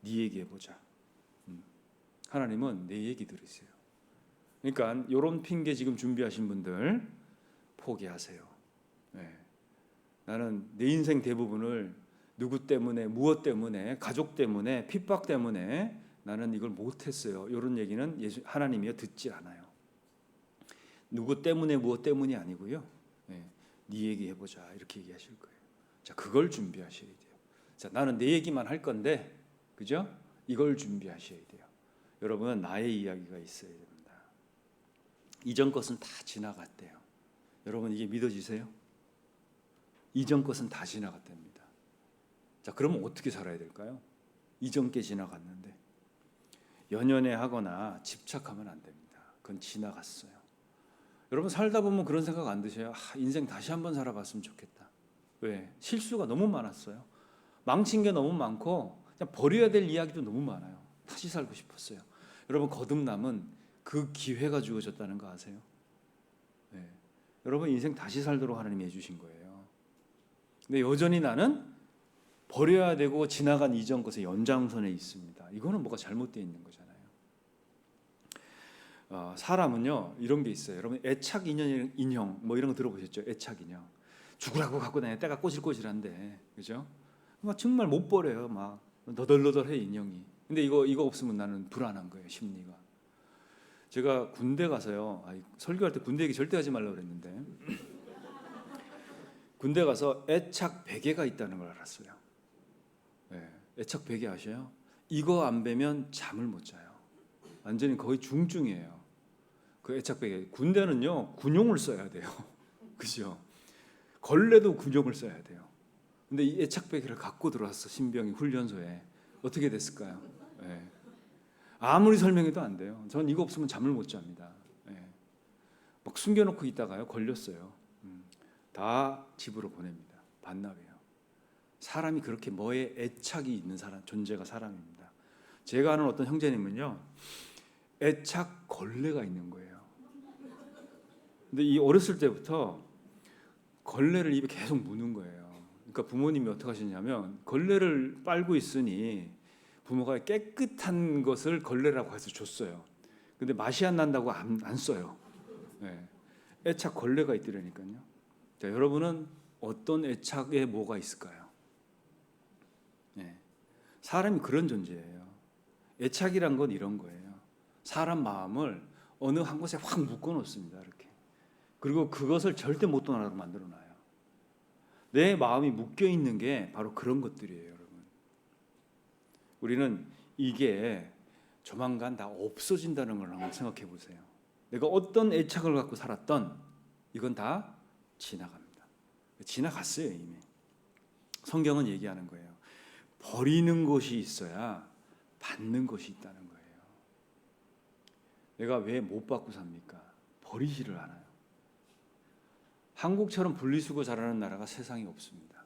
네 얘기해 보자. 하나님은 내 얘기 들으세요. 그러니까 이런 핑계 지금 준비하신 분들 포기하세요. 나는 내 인생 대부분을 누구 때문에, 무엇 때문에, 가족 때문에, 핍박 때문에 나는 이걸 못했어요. 이런 얘기는 하나님이요 듣지 않아요. 누구 때문에 무엇 때문이 아니고요. 네 얘기 해보자 이렇게 얘기하실 거예요. 자, 그걸 준비하셔야 돼요. 자, 나는 내 얘기만 할 건데, 그죠? 이걸 준비하셔야 돼요. 여러분은 나의 이야기가 있어야 됩니다. 이전 것은 다 지나갔대요. 여러분 이게 믿어지세요? 이전 것은 다 지나갔답니다. 자, 그러면 어떻게 살아야 될까요? 이전 게 지나갔는데 연연해하거나 집착하면 안 됩니다. 그건 지나갔어요. 여러분 살다 보면 그런 생각 안 드세요? 인생 다시 한번 살아봤으면 좋겠다. 왜? 실수가 너무 많았어요. 망친 게 너무 많고 그냥 버려야 될 이야기도 너무 많아요. 다시 살고 싶었어요. 여러분, 거듭남은 그 기회가 주어졌다는 거 아세요? 네. 여러분, 인생 다시 살도록 하나님이 해주신 거예요. 근데 여전히 나는 버려야 되고 지나간 이전 것의 연장선에 있습니다. 이거는 뭐가 잘못되어 있는 거잖아요. 사람은요, 이런 게 있어요. 여러분, 애착 인형 뭐 이런 거 들어보셨죠? 애착 인형. 죽으라고 갖고 다녀. 때가 꼬질꼬질한데, 그죠? 막 정말 못 버려요. 막 너덜너덜해 인형이. 근데 이거 없으면 나는 불안한 거예요, 심리가. 제가 군대 가서요. 설교할 때 군대 얘기 절대 하지 말라고 그랬는데 군대 가서 애착 베개가 있다는 걸 알았어요. 네, 애착 베개 아셔요? 이거 안 베면 잠을 못 자요. 완전히 거의 중증이에요. 그 애착 베개. 군대는요, 군용을 써야 돼요. 그죠? 걸레도 군용을 써야 돼요. 근데 이 애착 베개를 갖고 들어왔어, 신병이 훈련소에. 어떻게 됐을까요? 네. 아무리 설명해도 안 돼요. 전 이거 없으면 잠을 못 잡니다. 네. 막 숨겨놓고 있다가요, 걸렸어요. 다 집으로 보냅니다. 반납이에요. 사람이 그렇게 뭐에 애착이 있는 존재가 사람입니다. 제가 아는 어떤 형제님은요, 애착 걸레가 있는 거예요. 근데 이 어렸을 때부터 걸레를 입에 계속 무는 거예요. 그러니까 부모님이 어떻게 하셨냐면, 걸레를 빨고 있으니 부모가 깨끗한 것을 걸레라고 해서 줬어요. 근데 맛이 안 난다고 안 써요. 네. 애착 걸레가 있더라니까요. 자, 여러분은 어떤 애착에 뭐가 있을까요? 네. 사람이 그런 존재예요. 애착이란 건 이런 거예요. 사람 마음을 어느 한 곳에 확 묶어 놓습니다. 이렇게. 그리고 그것을 절대 못 떠나도록 만들어 놔요. 내 마음이 묶여 있는 게 바로 그런 것들이에요, 여러분. 우리는 이게 조만간 다 없어진다는 걸 한번 생각해 보세요. 내가 어떤 애착을 갖고 살았던 이건 다 지나갑니다. 지나갔어요, 이미. 성경은 얘기하는 거예요. 버리는 것이 있어야 받는 것이 있다는 거예요. 내가 왜 못 받고 삽니까? 버리지를 않아요. 한국처럼 분리수거 잘하는 나라가 세상에 없습니다.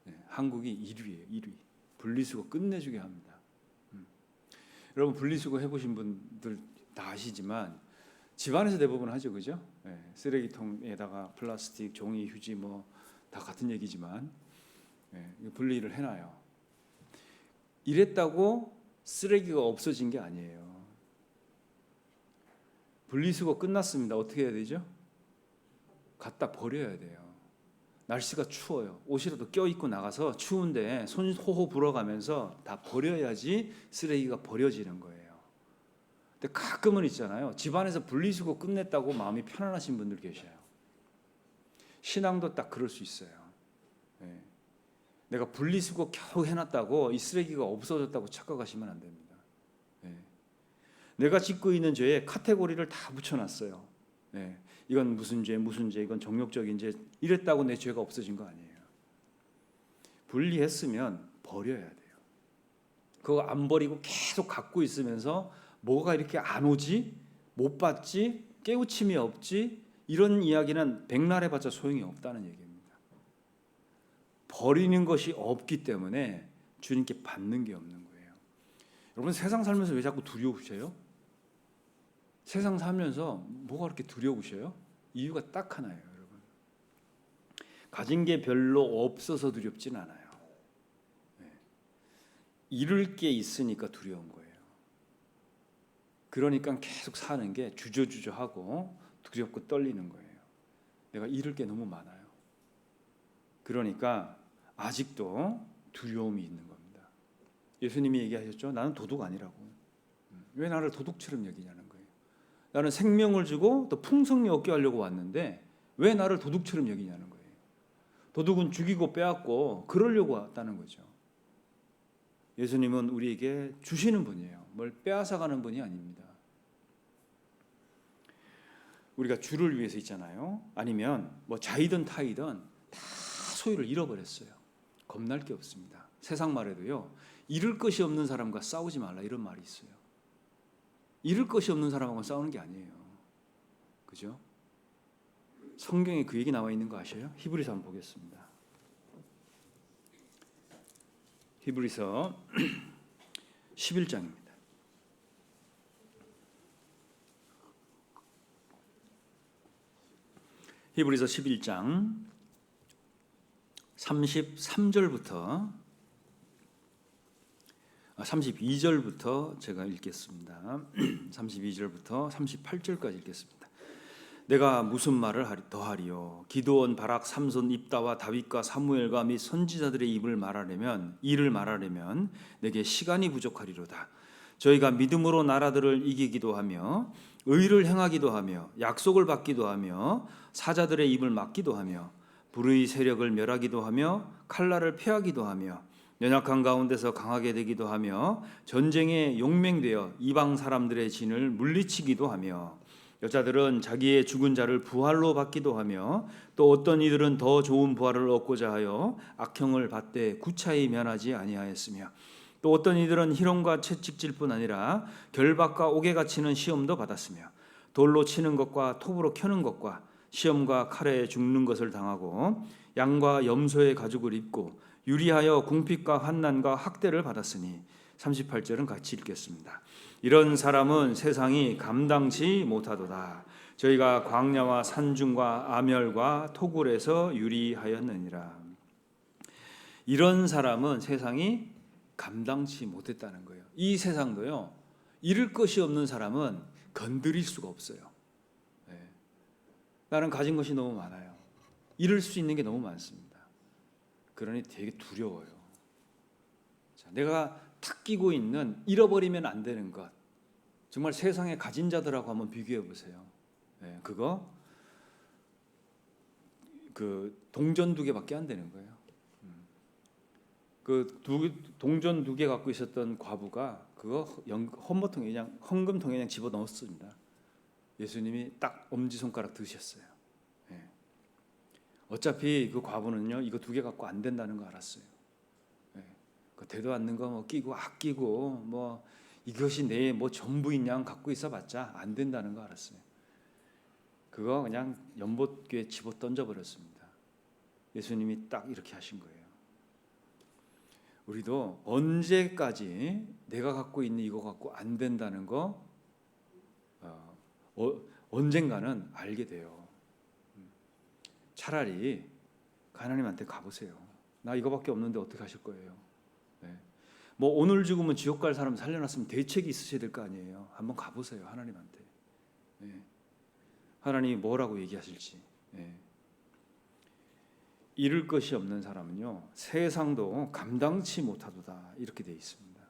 네, 한국이 1위예요, 1위. 분리수거 끝내주게 합니다. 여러분, 분리수거 해보신 분들 다 아시지만 집안에서 대부분 하죠, 그죠? 네, 쓰레기통에다가 플라스틱, 종이, 휴지 뭐 다 같은 얘기지만 분리를 해놔요. 이랬다고 쓰레기가 없어진 게 아니에요. 분리수거 끝났습니다. 어떻게 해야 되죠? 갖다 버려야 돼요. 날씨가 추워요. 옷이라도 껴입고 나가서 추운데 손 호호 불어가면서 다 버려야지 쓰레기가 버려지는 거예요. 근데 가끔은 있잖아요. 집안에서 분리수거 끝냈다고 마음이 편안하신 분들 계셔요. 신앙도 딱 그럴 수 있어요. 네. 내가 분리수거 겨우 해놨다고 이 쓰레기가 없어졌다고 착각하시면 안 됩니다. 네. 내가 짓고 있는 죄에 카테고리를 다 붙여놨어요. 네. 이건 무슨 죄, 이건 정욕적인 죄, 이랬다고 내 죄가 없어진 거 아니에요. 분리했으면 버려야 돼요. 그거 안 버리고 계속 갖고 있으면서 뭐가 이렇게 안 오지, 못 받지, 깨우침이 없지, 이런 이야기는 백날 해봤자 소용이 없다는 얘기입니다. 버리는 것이 없기 때문에 주님께 받는 게 없는 거예요. 여러분, 세상 살면서 왜 자꾸 두려우셔요? 세상 살면서 뭐가 그렇게 두려우셔요? 이유가 딱 하나예요, 여러분. 가진 게 별로 없어서 두렵진 않아요. 잃을 게 있으니까 두려운 거예요. 그러니까 계속 사는 게 주저주저하고 두렵고 떨리는 거예요. 내가 잃을 게 너무 많아요. 그러니까 아직도 두려움이 있는 겁니다. 예수님이 얘기하셨죠. 나는 도둑 아니라고. 왜 나를 도둑처럼 여기냐는 거예요. 나는 생명을 주고 또 풍성히 얻게 하려고 왔는데 왜 나를 도둑처럼 여기냐는 거예요. 도둑은 죽이고 빼앗고 그러려고 왔다는 거죠. 예수님은 우리에게 주시는 분이에요. 뭘 빼앗아가는 분이 아닙니다. 우리가 주를 위해서 있잖아요. 아니면 뭐 자이든 타이든 다 소유를 잃어버렸어요. 겁날 게 없습니다. 세상 말에도요, 잃을 것이 없는 사람과 싸우지 말라 이런 말이 있어요. 잃을 것이 없는 사람하고 싸우는 게 아니에요. 그죠? 성경에 그 얘기 나와 있는 거 아셔요? 히브리서 한번 보겠습니다. 히브리서 11장입니다. 히브리서 11장 32절부터 제가 읽겠습니다. 32절부터 38절까지 읽겠습니다. 내가 무슨 말을 더하리요? 기드온, 바락, 삼손, 입다와 다윗과 사무엘과 및 선지자들의 이를 말하려면 내게 시간이 부족하리로다. 저희가 믿음으로 나라들을 이기기도 하며 의를 행하기도 하며 약속을 받기도 하며 사자들의 입을 막기도 하며 불의 세력을 멸하기도 하며 칼날을 패하기도 하며 연약한 가운데서 강하게 되기도 하며 전쟁에 용맹되어 이방 사람들의 진을 물리치기도 하며 여자들은 자기의 죽은 자를 부활로 받기도 하며 또 어떤 이들은 더 좋은 부활을 얻고자 하여 악형을 받되 구차히 면하지 아니하였으며 또 어떤 이들은 희롱과 채찍질뿐 아니라 결박과 옥에 갇히는 시험도 받았으며 돌로 치는 것과 톱으로 켜는 것과 시험과 칼에 죽는 것을 당하고 양과 염소의 가죽을 입고 유리하여 궁핍과 환난과 학대를 받았으니 38절은 같이 읽겠습니다. 이런 사람은 세상이 감당치 못하도다. 저희가 광야와 산중과 아멸과 토굴에서 유리하였느니라. 이런 사람은 세상이 감당치 못했다는 거예요. 이 세상도요, 잃을 것이 없는 사람은 건드릴 수가 없어요. 나는 가진 것이 너무 많아요. 잃을 수 있는 게 너무 많습니다. 그러니 되게 두려워요. 자, 내가 탁 끼고 있는 잃어버리면 안 되는 것, 정말 세상에 가진 자들하고 한번 비교해 보세요. 그거 그 동전 2개밖에 안 되는 거예요. 동전 2개 갖고 있었던 과부가 그거 헌금통에 그냥 집어 넣었습니다. 예수님이 딱 엄지손가락 드셨어요. 어차피 그 과부는요, 이거 2개 갖고 안 된다는 거 알았어요. 그 되도 않는 거 뭐 끼고 아끼고 뭐 이것이 내 뭐 전부인 양 갖고 있어봤자 안 된다는 거 알았어요. 그거 그냥 연못교에 집어 던져버렸습니다. 예수님이 딱 이렇게 하신 거예요. 우리도 언제까지 내가 갖고 있는 이거 갖고 안 된다는 거 언젠가는 알게 돼요. 차라리 하나님한테 가보세요. 나 이거밖에 없는데 어떻게 하실 거예요? 뭐 오늘 죽으면 지옥 갈 사람 살려놨으면 대책이 있으셔야 될 거 아니에요. 한번 가보세요, 하나님한테. 하나님이 뭐라고 얘기하실지. 잃을 것이 없는 사람은요, 세상도 감당치 못하도다, 이렇게 되어 있습니다.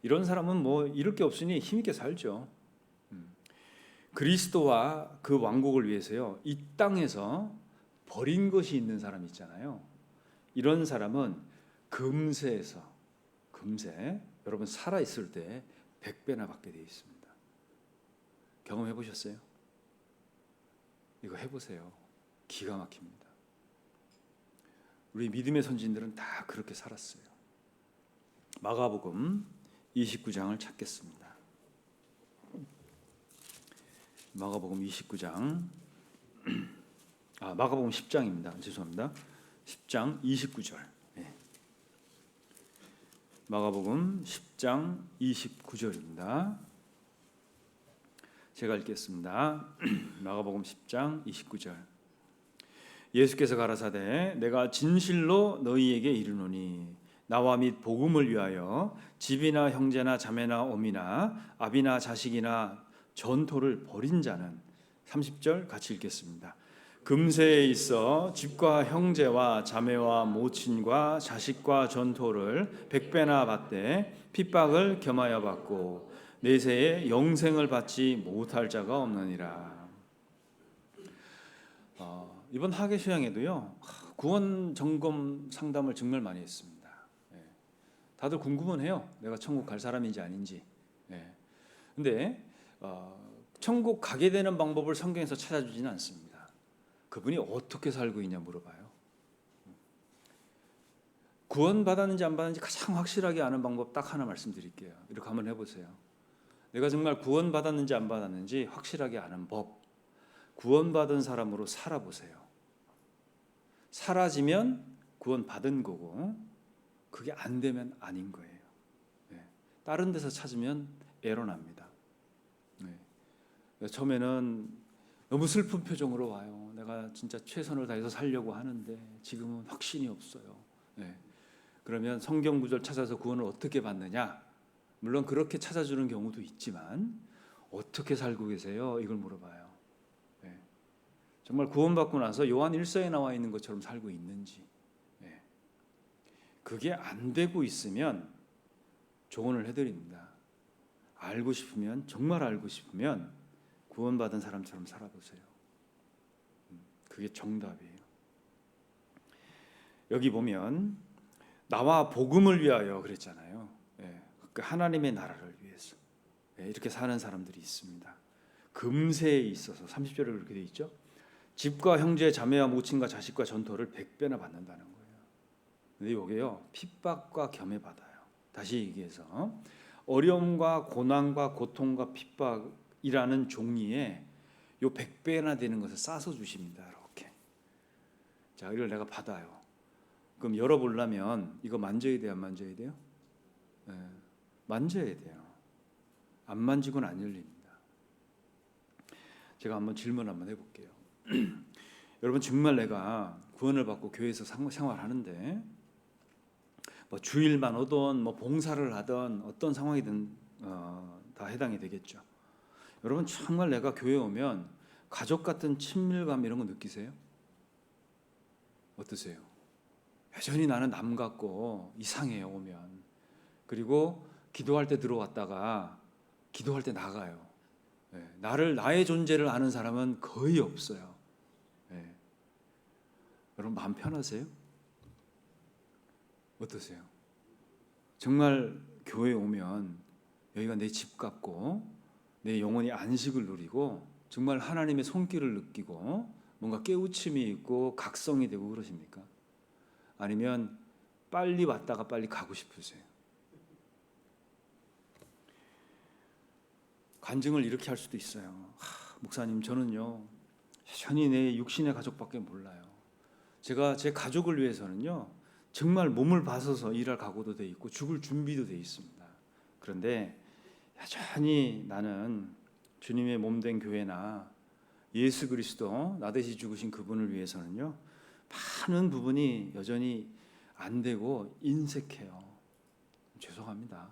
이런 사람은 뭐 잃을 게 없으니 힘있게 살죠. 그리스도와 그 왕국을 위해서요, 이 땅에서 버린 것이 있는 사람 있잖아요. 이런 사람은 금세 여러분 살아 있을 때 100배나 받게 되어 있습니다. 경험해 보셨어요? 이거 해보세요. 기가 막힙니다. 우리 믿음의 선진들은 다 그렇게 살았어요. 마가복음 29장을 찾겠습니다. 마가복음 29장, 마가복음 10장입니다. 죄송합니다. 10장 29절. 마가복음 10장 29절입니다. 제가 읽겠습니다. 마가복음 10장 29절. 예수께서 가라사대 내가 진실로 너희에게 이르노니 나와 및 복음을 위하여 집이나 형제나 자매나 어미나 아비나 자식이나 전토를 벌인 자는 30절 같이 읽겠습니다. 금세에 있어 집과 형제와 자매와 모친과 자식과 전토를 100배나 받되 핍박을 겸하여 받고 내세에 영생을 받지 못할 자가 없느니라. 이번 학예 수양에도요, 구원 점검 상담을 정말 많이 했습니다. 다들 궁금은 해요. 내가 천국 갈 사람인지 아닌지. 근데 천국 가게 되는 방법을 성경에서 찾아주지는 않습니다. 그분이 어떻게 살고 있냐 물어봐요. 구원 받았는지 안 받았는지 가장 확실하게 아는 방법 딱 하나 말씀드릴게요. 이렇게 한번 해보세요. 내가 정말 구원 받았는지 안 받았는지 확실하게 아는 법. 구원받은 사람으로 살아보세요. 사라지면 구원 받은 거고, 그게 안 되면 아닌 거예요. 다른 데서 찾으면 에러 납니다. 처음에는 너무 슬픈 표정으로 와요. 내가 진짜 최선을 다해서 살려고 하는데 지금은 확신이 없어요. 그러면 성경 구절 찾아서 구원을 어떻게 받느냐? 물론 그렇게 찾아주는 경우도 있지만 어떻게 살고 계세요? 이걸 물어봐요. 정말 구원받고 나서 요한 1서에 나와 있는 것처럼 살고 있는지. 그게 안 되고 있으면 조언을 해드립니다. 알고 싶으면, 정말 알고 싶으면 구원받은 사람처럼 살아보세요. 그게 정답이에요. 여기 보면 나와 복음을 위하여 그랬잖아요. 그러니까 하나님의 나라를 위해서 이렇게 사는 사람들이 있습니다. 금세에 있어서 30절에 그렇게 돼 있죠. 집과 형제 자매와 모친과 자식과 전토를 100배나 받는다는 거예요. 근데 이게요, 핍박과 겸해 받아요. 다시 얘기해서 어려움과 고난과 고통과 핍박이라는 종이에 요 100배나 되는 것을 싸서 주십니다. 이렇게. 자, 이걸 내가 받아요. 그럼 열어보려면 이거 만져야 돼요, 안 만져야 돼요? 만져야 돼요. 안 만지고는 안 열립니다. 제가 한번 질문 한번 해볼게요. 여러분, 정말 내가 구원을 받고 교회에서 생활하는데 뭐 주일만 오든 뭐 봉사를 하든 어떤 상황이든 다 해당이 되겠죠. 여러분, 정말 내가 교회에 오면 가족 같은 친밀감 이런 거 느끼세요? 어떠세요? 여전히 나는 남 같고 이상해요, 오면. 그리고 기도할 때 들어왔다가 기도할 때 나가요. 나의 존재를 아는 사람은 거의 없어요. 여러분, 마음 편하세요? 어떠세요? 정말 교회에 오면 여기가 내 집 같고 내 영혼이 안식을 누리고 정말 하나님의 손길을 느끼고 뭔가 깨우침이 있고 각성이 되고 그러십니까? 아니면 빨리 왔다가 빨리 가고 싶으세요? 간증을 이렇게 할 수도 있어요. 목사님, 저는요 여전히 내 육신의 가족밖에 몰라요. 제가 제 가족을 위해서는요 정말 몸을 바쳐서 일할 각오도 돼 있고 죽을 준비도 돼 있습니다. 그런데 여전히 나는 주님의 몸된 교회나 예수 그리스도 나 대신 죽으신 그분을 위해서는요 많은 부분이 여전히 안 되고 인색해요. 죄송합니다.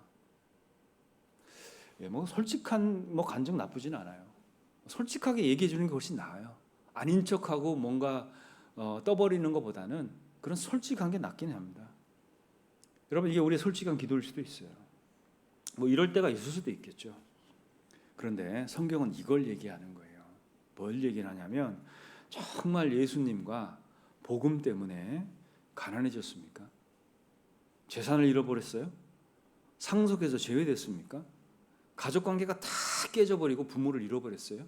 뭐 솔직한 뭐 간증 나쁘진 않아요. 솔직하게 얘기해 주는 게 훨씬 나아요. 아닌 척하고 뭔가 떠버리는 것보다는 그런 솔직한 게 낫긴 합니다. 여러분, 이게 우리의 솔직한 기도일 수도 있어요. 뭐 이럴 때가 있을 수도 있겠죠. 그런데 성경은 이걸 얘기하는 거예요. 뭘 얘기하냐면 정말 예수님과 복음 때문에 가난해졌습니까? 재산을 잃어버렸어요? 상속해서 제외됐습니까? 가족관계가 다 깨져버리고 부모를 잃어버렸어요?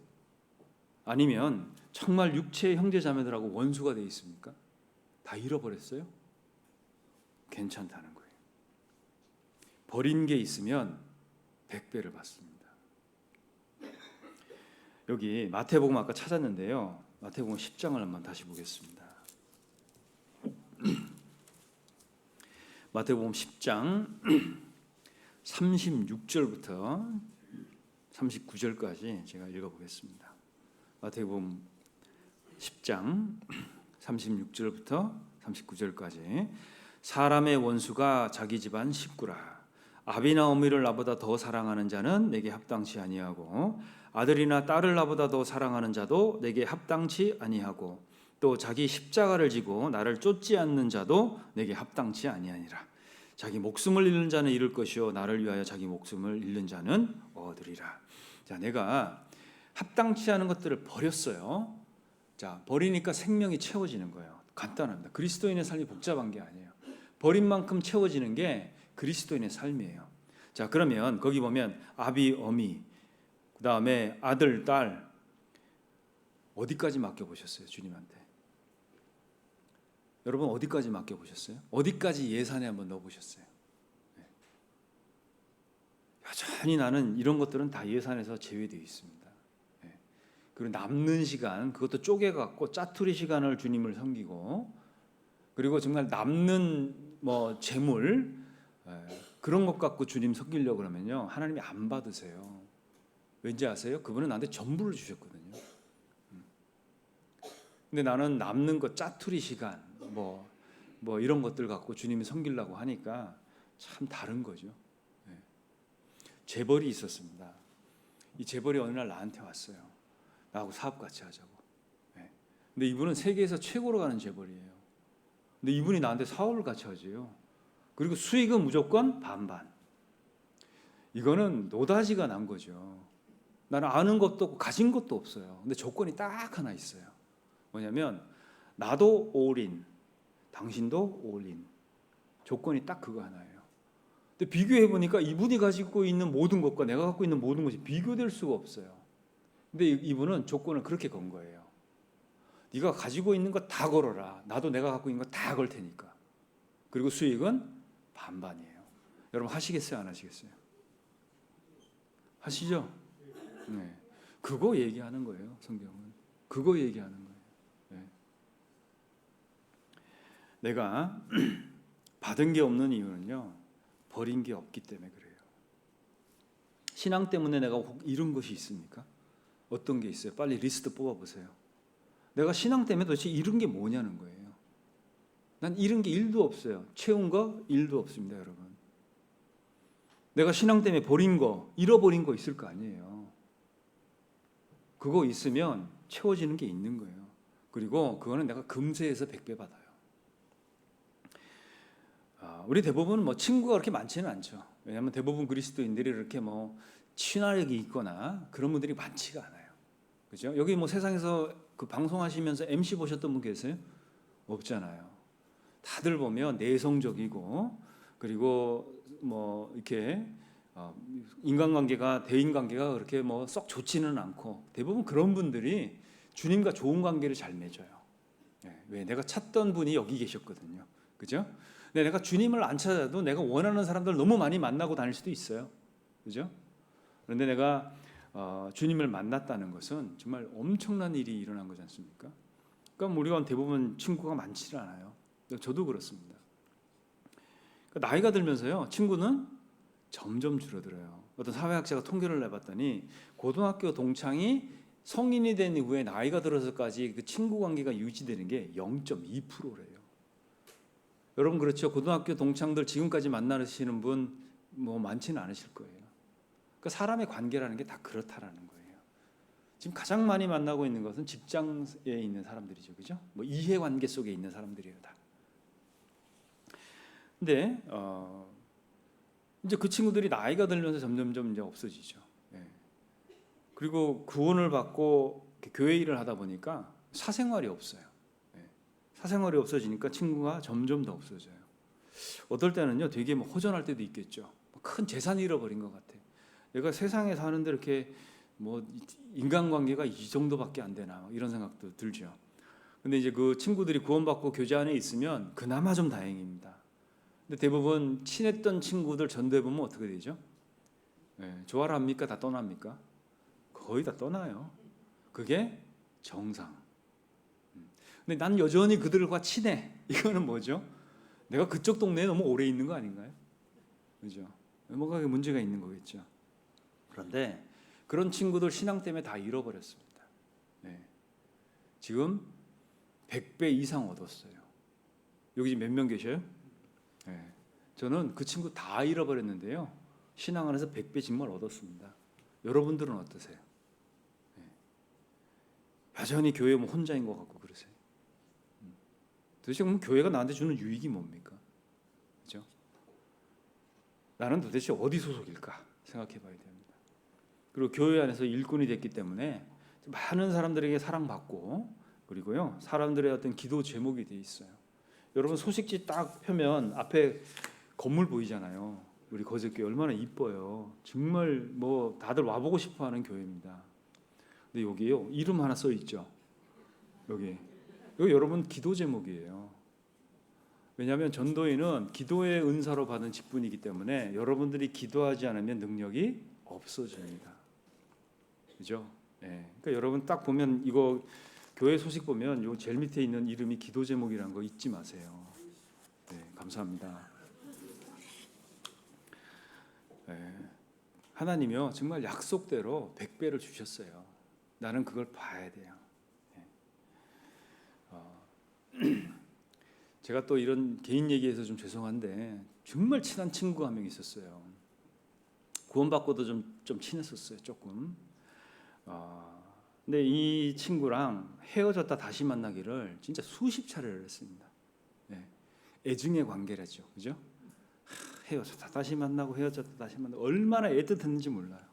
아니면 정말 육체의 형제자매들하고 원수가 돼 있습니까? 다 잃어버렸어요? 괜찮다는 거예요. 버린 게 있으면 100배를 받습니다. 여기 마태복음 아까 찾았는데요. 마태복음 10장을 한번 다시 보겠습니다. 마태복음 10장 36절부터 39절까지 제가 읽어보겠습니다. 마태복음 10장 36절부터 39절까지. 사람의 원수가 자기 집안 식구라. 아비나 어미를 나보다 더 사랑하는 자는 내게 합당치 아니하고 아들이나 딸을 나보다 더 사랑하는 자도 내게 합당치 아니하고 또 자기 십자가를 지고 나를 쫓지 않는 자도 내게 합당치 아니하니라. 자기 목숨을 잃는 자는 잃을 것이요 나를 위하여 자기 목숨을 잃는 자는 얻으리라. 자, 내가 합당치 않은 것들을 버렸어요. 자, 버리니까 생명이 채워지는 거예요. 간단합니다. 그리스도인의 삶이 복잡한 게 아니에요. 버린 만큼 채워지는 게 그리스도인의 삶이에요. 자, 그러면 거기 보면 아비, 어미, 그 다음에 아들, 딸 어디까지 맡겨보셨어요? 주님한테. 여러분, 어디까지 맡겨보셨어요? 어디까지 예산에 한번 넣어보셨어요? 여전히 나는 이런 것들은 다 예산에서 제외되어 있습니다. 그리고 남는 시간, 그것도 쪼개갖고 짜투리 시간을 주님을 섬기고, 그리고 정말 남는 뭐 재물, 그런 것 갖고 주님 섬기려고 그러면요, 하나님이 안 받으세요. 왠지 아세요? 그분은 나한테 전부를 주셨거든요. 근데 나는 남는 것, 짜투리 시간, 뭐 이런 것들 갖고 주님이 섬기려고 하니까 참 다른 거죠. 네. 재벌이 있었습니다. 이 재벌이 어느 날 나한테 왔어요. 나하고 사업 같이 하자고. 네. 근데 이분은 세계에서 최고로 가는 재벌이에요. 근데 이분이 나한테 사업을 같이 하지요. 그리고 수익은 무조건 반반. 이거는 노다지가 난 거죠. 나는 아는 것도 없고 가진 것도 없어요. 근데 조건이 딱 하나 있어요. 뭐냐면 나도 올인, 당신도 올인. 조건이 딱 그거 하나예요. 근데 비교해 보니까 이분이 가지고 있는 모든 것과 내가 갖고 있는 모든 것이 비교될 수가 없어요. 근데 이분은 조건을 그렇게 건 거예요. 네가 가지고 있는 거 다 걸어라. 나도 내가 갖고 있는 거 다 걸 테니까. 그리고 수익은 반반이에요. 여러분 하시겠어요? 안 하시겠어요? 하시죠? 네. 그거 얘기하는 거예요. 성경은. 그거 얘기하는 거예요. 네. 내가 받은 게 없는 이유는요, 버린 게 없기 때문에 그래요. 신앙 때문에 내가 혹 잃은 것이 있습니까? 어떤 게 있어요? 빨리 리스트 뽑아보세요. 내가 신앙 때문에 도대체 잃은 게 뭐냐는 거예요. 난 잃은 게 1도 없어요. 채운 거 1도 없습니다, 여러분. 내가 신앙 때문에 버린 거, 잃어버린 거 있을 거 아니에요. 그거 있으면 채워지는 게 있는 거예요. 그리고 그거는 내가 금세에서 100배 받아요. 우리 대부분은 뭐 친구가 그렇게 많지는 않죠. 왜냐하면 대부분 그리스도인들이 이렇게 뭐 친화력이 있거나 그런 분들이 많지가 않아요. 그죠? 여기 뭐 세상에서 그 방송하시면서 MC 보셨던 분 계세요? 없잖아요. 다들 보면 내성적이고, 그리고 뭐 이렇게 인간관계가, 대인관계가 그렇게 뭐 썩 좋지는 않고, 대부분 그런 분들이 주님과 좋은 관계를 잘 맺어요. 왜? 내가 찾던 분이 여기 계셨거든요. 그죠? 근데 내가 주님을 안 찾아도 내가 원하는 사람들 너무 많이 만나고 다닐 수도 있어요. 그죠? 그런데 내가 주님을 만났다는 것은 정말 엄청난 일이 일어난 거지 않습니까? 그러니까 우리가 대부분 친구가 많지는 않아요. 저도 그렇습니다. 그러니까 나이가 들면서요, 친구는 점점 줄어들어요. 어떤 사회학자가 통계를 내봤더니 고등학교 동창이 성인이 된 이후에 나이가 들어서까지 그 친구 관계가 유지되는 게 0.2%래요. 여러분 그렇죠? 고등학교 동창들 지금까지 만나시는 분 뭐 많지는 않으실 거예요. 그러니까 사람의 관계라는 게 다 그렇다라는 거예요. 지금 가장 많이 만나고 있는 것은 직장에 있는 사람들이죠, 그죠? 뭐 이해관계 속에 있는 사람들이에요, 다. 근데 이제 그 친구들이 나이가 들면서 점점점 이제 없어지죠. 예. 그리고 구원을 받고 교회 일을 하다 보니까 사생활이 없어요. 예. 사생활이 없어지니까 친구가 점점 더 없어져요. 어떨 때는요, 되게 뭐 허전할 때도 있겠죠. 큰 재산 잃어버린 것 같아. 내가 세상에 사는데 이렇게 뭐 인간관계가 이 정도밖에 안 되나 이런 생각도 들죠. 근데 이제 그 친구들이 구원받고 교제 안에 있으면 그나마 좀 다행입니다. 근데 대부분 친했던 친구들 전도해 보면 어떻게 되죠? 좋아라 합니까? 다 떠납니까? 거의 다 떠나요. 그게 정상. 근데 난 여전히 그들과 친해. 이거는 뭐죠? 내가 그쪽 동네에 너무 오래 있는 거 아닌가요? 그죠? 뭔가 문제가 있는 거겠죠. 그런데 그런 친구들 신앙 때문에 다 잃어버렸습니다. 지금 100배 이상 얻었어요. 여기 지금 몇 명 계셔요? 저는 그 친구 다 잃어버렸는데요, 신앙 안에서 100배 정말 얻었습니다. 여러분들은 어떠세요? 여전히 교회 뭐 혼자인 것 같고 그러세요? 도대체 그럼 교회가 나한테 주는 유익이 뭡니까? 그렇죠? 나는 도대체 어디 소속일까 생각해 봐야 됩니다. 그리고 교회 안에서 일꾼이 됐기 때문에 많은 사람들에게 사랑받고, 그리고요, 사람들의 어떤 기도 제목이 돼 있어요. 여러분 소식지 딱 펴면 앞에 건물 보이잖아요. 우리 거제교회 얼마나 이뻐요. 정말 뭐 다들 와보고 싶어하는 교회입니다. 근데 여기요, 이름 하나 써 있죠. 여기 여러분 기도 제목이에요. 왜냐하면 전도인은 기도의 은사로 받은 직분이기 때문에 여러분들이 기도하지 않으면 능력이 없어집니다. 그죠? 그러니까 여러분 딱 보면 이거 교회 소식 보면 요 제일 밑에 있는 이름이 기도 제목이라는 거 잊지 마세요. 감사합니다. 예. 하나님이요 정말 약속대로 100배를 주셨어요. 나는 그걸 봐야 돼요. 예. 제가 또 이런 개인 얘기해서 좀 죄송한데 정말 친한 친구가 한 명 있었어요. 구원받고도 좀 친했었어요, 조금. 근데 이 친구랑 헤어졌다 다시 만나기를 진짜 수십 차례를 했습니다. 예. 애증의 관계라죠, 그죠? 헤어졌다 다시 만나고 헤어졌다 다시 만나고 얼마나 애틋했는지 몰라요.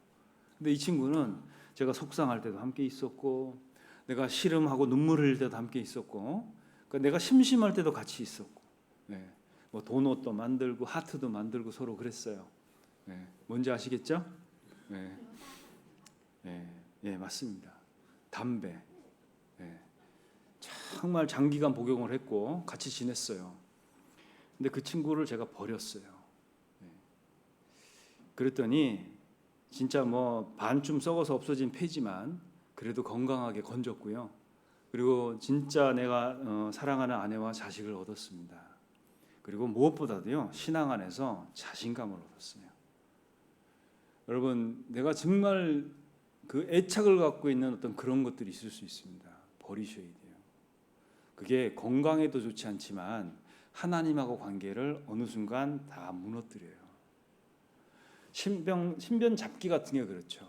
근데 이 친구는 제가 속상할 때도 함께 있었고, 내가 시름하고 눈물 흘릴 때도 함께 있었고, 그러니까 내가 심심할 때도 같이 있었고, 예. 뭐 도넛도 만들고 하트도 만들고 서로 그랬어요. 예. 뭔지 아시겠죠? 예. 예. 예, 맞습니다. 담배. 예. 정말 장기간 복용을 했고 같이 지냈어요. 근데 그 친구를 제가 버렸어요. 예. 그랬더니 진짜 뭐 반쯤 썩어서 없어진 폐지만 그래도 건강하게 건졌고요. 그리고 진짜 내가 사랑하는 아내와 자식을 얻었습니다. 그리고 무엇보다도요, 신앙 안에서 자신감을 얻었어요. 여러분, 내가 정말 그 애착을 갖고 있는 어떤 그런 것들이 있을 수 있습니다. 버리셔야 돼요. 그게 건강에도 좋지 않지만 하나님하고 관계를 어느 순간 다 무너뜨려요. 신변 잡기 같은 게 그렇죠.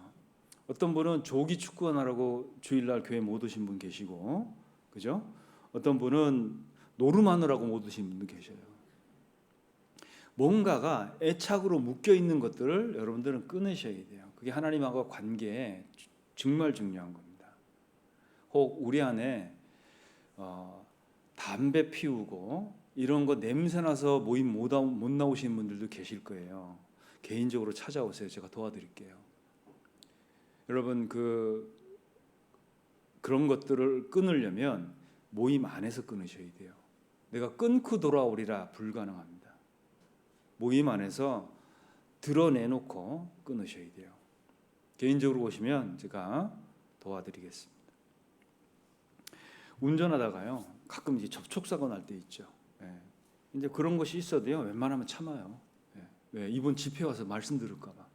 어떤 분은 조기 축구하느라고 주일날 교회 못 오신 분 계시고, 그죠? 어떤 분은 노름하느라고 못 오신 분도 계셔요. 뭔가가 애착으로 묶여 있는 것들을 여러분들은 끊으셔야 돼요. 그게 하나님하고 관계에 정말 중요한 겁니다. 혹 우리 안에 담배 피우고 이런 거 냄새 나서 모임 못 나오시는 분들도 계실 거예요. 개인적으로 찾아오세요. 제가 도와드릴게요. 여러분 그런 것들을 끊으려면 모임 안에서 끊으셔야 돼요. 내가 끊고 돌아오리라 불가능합니다. 모임 안에서 드러내놓고 끊으셔야 돼요. 개인적으로 오시면 제가 도와드리겠습니다. 운전하다가요 가끔 이제 접촉사고 날 때 있죠. 예. 이제 그런 것이 있어도요 웬만하면 참아요. 예. 왜? 이번 집회 와서 말씀 들을까봐.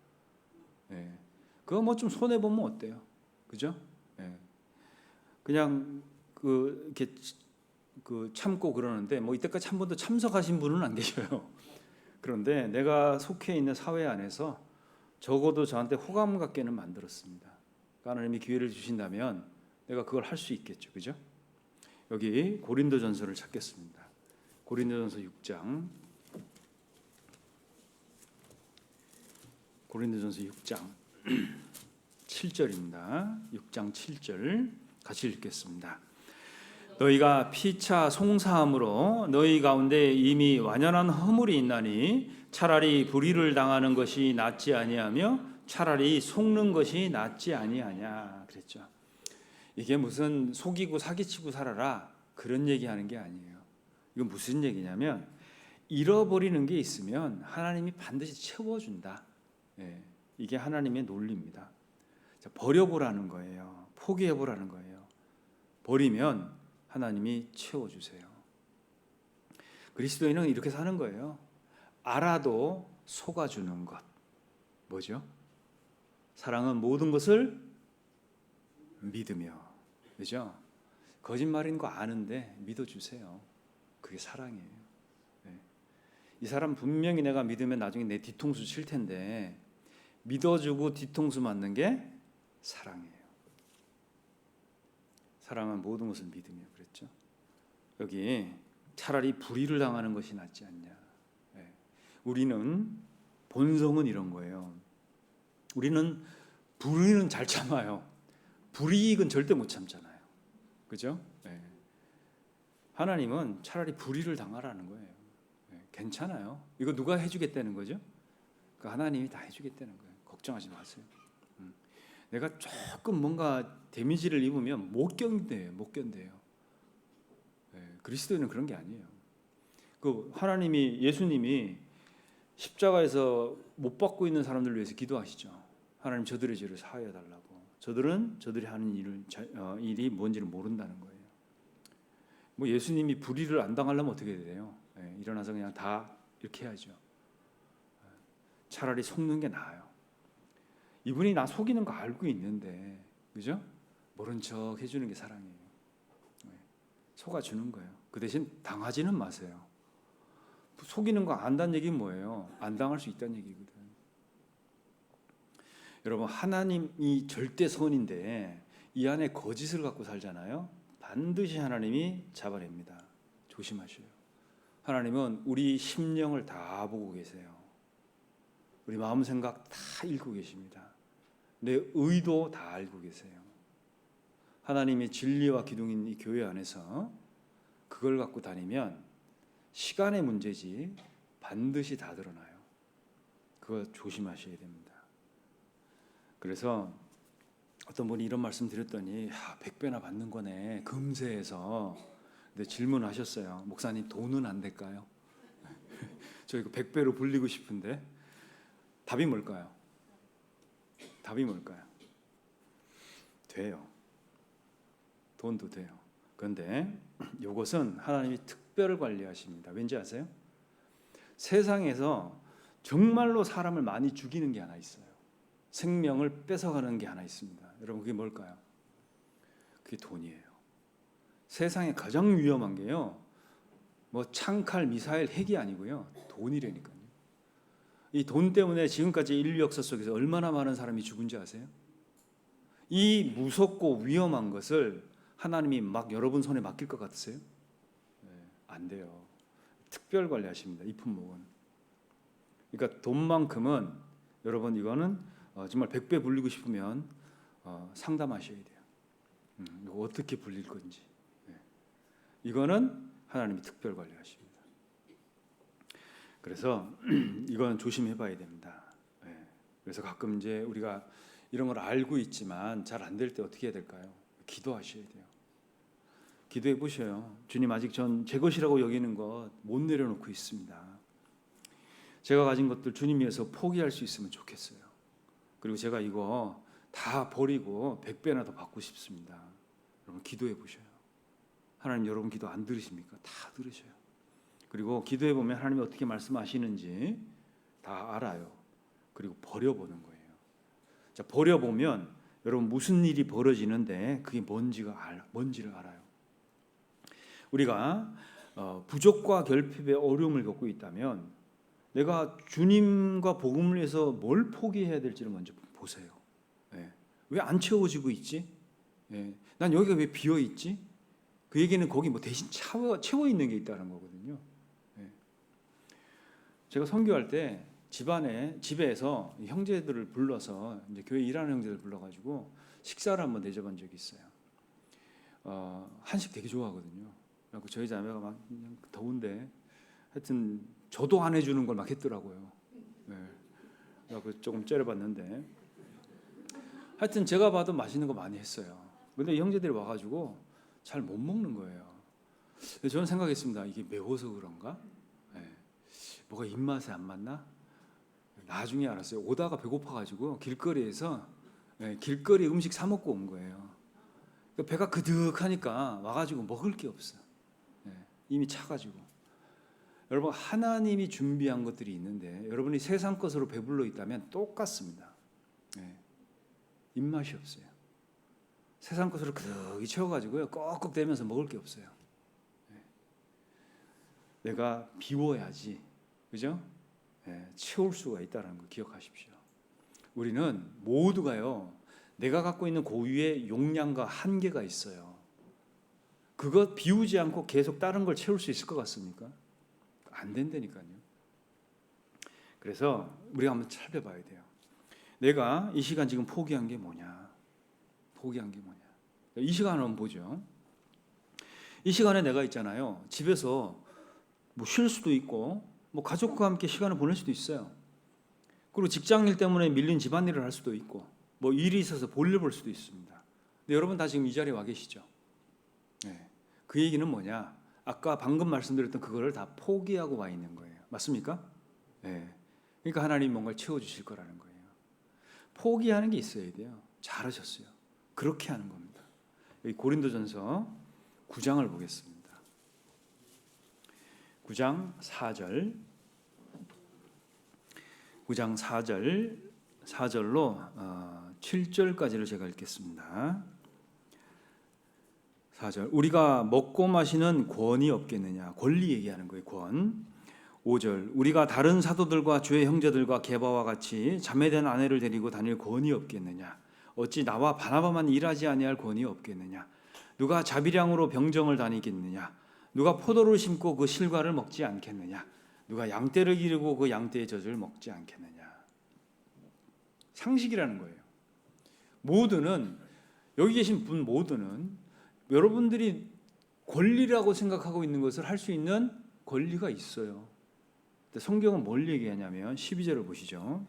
예. 그거 뭐 좀 손해 보면 어때요, 그죠? 예. 그냥 이렇게 참고 그러는데 뭐 이때까지 한 번도 참석하신 분은 안 계셔요. 그런데 내가 속해 있는 사회 안에서 적어도 저한테 호감 갖게는 만들었습니다. 그러니까 하나님이 기회를 주신다면 내가 그걸 할 수 있겠죠, 그죠? 여기 고린도전서를 찾겠습니다. 고린도전서 6장. 고린도전서 6장 7절입니다. 6장 7절 같이 읽겠습니다. 너희가 피차 송사함으로 너희 가운데 이미 완연한 허물이 있나니 차라리 불의를 당하는 것이 낫지 아니하며 차라리 속는 것이 낫지 아니하냐 그랬죠. 이게 무슨 속이고 사기치고 살아라 그런 얘기하는 게 아니에요. 이건 무슨 얘기냐면 잃어버리는 게 있으면 하나님이 반드시 채워준다. 예, 이게 하나님의 논리입니다. 버려보라는 거예요. 포기해보라는 거예요. 버리면 하나님이 채워주세요. 그리스도인은 이렇게 사는 거예요. 알아도 속아주는 것. 뭐죠? 사랑은 모든 것을 믿으며, 그죠? 거짓말인 거 아는데 믿어주세요. 그게 사랑이에요. 네. 이 사람 분명히 내가 믿으면 나중에 내 뒤통수 칠 텐데 믿어주고 뒤통수 맞는 게 사랑이에요. 사랑은 모든 것을 믿으며 그랬죠. 여기 차라리 불의를 당하는 것이 낫지 않냐. 네. 우리는 본성은 이런 거예요. 우리는 불의는 잘 참아요. 불이익은 절대 못 참잖아요. 그죠? 네. 하나님은 차라리 불의를 당하라는 거예요. 네. 괜찮아요. 이거 누가 해주겠다는 거죠? 그 하나님이 다 해주겠다는 거예요. 걱정하지 마세요. 내가 조금 뭔가 데미지를 입으면 못 견뎌요. 못 견뎌요. 네. 그리스도인은 그런 게 아니에요. 그 하나님이 예수님이 십자가에서 못 받고 있는 사람들을 위해서 기도하시죠. 하나님 저들의 죄를 사하여 달라고. 저들은 저들이 하는 일이 뭔지를 모른다는 거예요. 뭐 예수님이 불의를 안 당하려면 어떻게 돼요? 네, 일어나서 그냥 다 이렇게 해야죠. 차라리 속는 게 나아요. 이분이 나 속이는 거 알고 있는데, 그죠? 모른 척 해주는 게 사랑이에요. 속아주는 거예요. 그 대신 당하지는 마세요. 속이는 거 안다는 얘기는 뭐예요? 안 당할 수 있다는 얘기거든. 여러분, 하나님이 절대 선인데 이 안에 거짓을 갖고 살잖아요. 반드시 하나님이 잡아냅니다. 조심하셔요. 하나님은 우리 심령을 다 보고 계세요. 우리 마음 생각 다 읽고 계십니다. 내 의도 다 알고 계세요. 하나님의 진리와 기둥인 이 교회 안에서 그걸 갖고 다니면 시간의 문제지 반드시 다 드러나요. 그거 조심하셔야 됩니다. 그래서 어떤 분이 이런 말씀 드렸더니 100배나 받는 거네, 금세해서. 근데 질문하셨어요. 목사님, 돈은 안 될까요? 저 이거 100배로 불리고 싶은데. 답이 뭘까요? 답이 뭘까요? 돼요. 돈도 돼요. 그런데 이것은 하나님이 특별을 관리하십니다. 왠지 아세요? 세상에서 정말로 사람을 많이 죽이는 게 하나 있어요. 생명을 뺏어가는 게 하나 있습니다. 여러분, 그게 뭘까요? 그게 돈이에요. 세상에 가장 위험한 게요, 뭐 창칼, 미사일, 핵이 아니고요, 돈이라니까요. 이 돈 때문에 지금까지 인류 역사 속에서 얼마나 많은 사람이 죽은지 아세요? 이 무섭고 위험한 것을 하나님이 막 여러분 손에 맡길 것 같으세요? 안 돼요. 특별 관리하십니다. 이 품목은. 그러니까 돈만큼은 여러분, 이거는 정말 100배 불리고 싶으면 상담하셔야 돼요. 이거 어떻게 불릴 건지. 이거는 하나님이 특별 관리하십니다. 그래서 이건 조심해봐야 됩니다. 그래서 가끔 이제 우리가 이런 걸 알고 있지만 잘 안 될 때 어떻게 해야 될까요? 기도하셔야 돼요. 기도해 보셔요. 주님, 아직 전 제 것이라고 여기는 것 못 내려놓고 있습니다. 제가 가진 것들 주님 위해서 포기할 수 있으면 좋겠어요. 그리고 제가 이거 다 버리고 100배나 더 받고 싶습니다. 여러분, 기도해 보셔요. 하나님, 여러분 기도 안 들으십니까? 다 들으셔요. 그리고 기도해 보면 하나님이 어떻게 말씀하시는지 다 알아요. 그리고 버려보는 거예요. 자, 버려보면 여러분 무슨 일이 벌어지는데 그게 뭔지를 알아요. 우리가 부족과 결핍의 어려움을 겪고 있다면 내가 주님과 복음을 위해서 뭘 포기해야 될지를 먼저 보세요. 왜 안 채워지고 있지? 난 여기가 왜 비어 있지? 그 얘기는 거기 뭐 대신 채워 있는 게 있다는 거거든요. 제가 선교할 때 집에서 형제들을 불러서, 이제 교회 일하는 형제들 불러가지고 식사를 한번 대접한 적이 있어요. 한식 되게 좋아하거든요. 그래서 저희 자매가 막 그냥 더운데 하여튼 저도 안 해주는 걸 막 했더라고요. 그래서 조금 째려봤는데 하여튼 제가 봐도 맛있는 거 많이 했어요. 근데 형제들이 와가지고 잘 못 먹는 거예요. 저는 생각했습니다. 이게 매워서 그런가? 뭐가 입맛에 안 맞나? 나중에 알았어요. 오다가 배고파가지고 길거리에서 길거리 음식 사 먹고 온 거예요. 배가 그득하니까 와가지고 먹을 게 없어. 이미 차가지고. 여러분, 하나님이 준비한 것들이 있는데 여러분이 세상 것으로 배불러 있다면 똑같습니다. 입맛이 없어요. 세상 것으로 그득히 채워가지고요, 꺽꺽대면서 먹을 게 없어요. 내가 비워야지, 그죠? 채울 수가 있다는 거 기억하십시오. 우리는 모두가요, 내가 갖고 있는 고유의 용량과 한계가 있어요. 그것 비우지 않고 계속 다른 걸 채울 수 있을 것 같습니까? 안 된다니까요. 그래서 우리가 한번 살펴봐야 돼요. 내가 이 시간 지금 포기한 게 뭐냐? 포기한 게 뭐냐? 이 시간을 한번 보죠. 이 시간에 내가 있잖아요, 집에서 뭐 쉴 수도 있고, 뭐 가족과 함께 시간을 보낼 수도 있어요. 그리고 직장일 때문에 밀린 집안일을 할 수도 있고, 뭐 일이 있어서 볼일 볼 수도 있습니다. 근데 여러분 다 지금 이 자리에 와 계시죠? 그 얘기는 뭐냐? 아까 방금 말씀드렸던 그거를 다 포기하고 와 있는 거예요. 맞습니까? 그러니까 하나님이 뭔가를 채워주실 거라는 거예요. 포기하는 게 있어야 돼요. 잘하셨어요. 그렇게 하는 겁니다. 여기 고린도전서 9장을 보겠습니다. 9장 4절. 9장 4절로 7절까지를 제가 읽겠습니다. 4절 우리가 먹고 마시는 권이 없겠느냐. 권리 얘기하는 거예요. 권. 5절 우리가 다른 사도들과 주의 형제들과 게바와 같이 자매된 아내를 데리고 다닐 권이 없겠느냐. 어찌 나와 바나바만 일하지 아니할 권이 없겠느냐. 누가 자비량으로 병정을 다니겠느냐. 누가 포도를 심고 그 실과를 먹지 않겠느냐. 누가 양떼를 기르고 그 양떼의 젖을 먹지 않겠느냐. 상식이라는 거예요. 모두는 여기 계신 분 모두는 여러분들이 권리라고 생각하고 있는 것을 할 수 있는 권리가 있어요. 성경은 뭘 얘기하냐면 12절을 보시죠.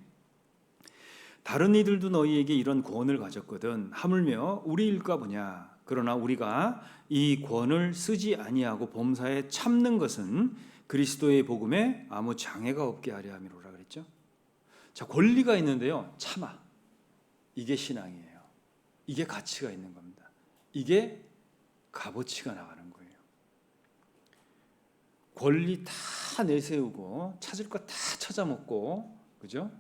다른 이들도 너희에게 이런 권을 가졌거든 하물며 우리 일까 보냐. 그러나 우리가 이 권을 쓰지 아니하고 범사에 참는 것은 그리스도의 복음에 아무 장애가 없게 하려 함이로라 그랬죠. 자, 권리가 있는데요. 참아. 이게 신앙이에요. 이게 가치가 있는 겁니다. 이게 값어치가 나가는 거예요. 권리 다 내세우고 찾을 거 다 찾아먹고, 그죠?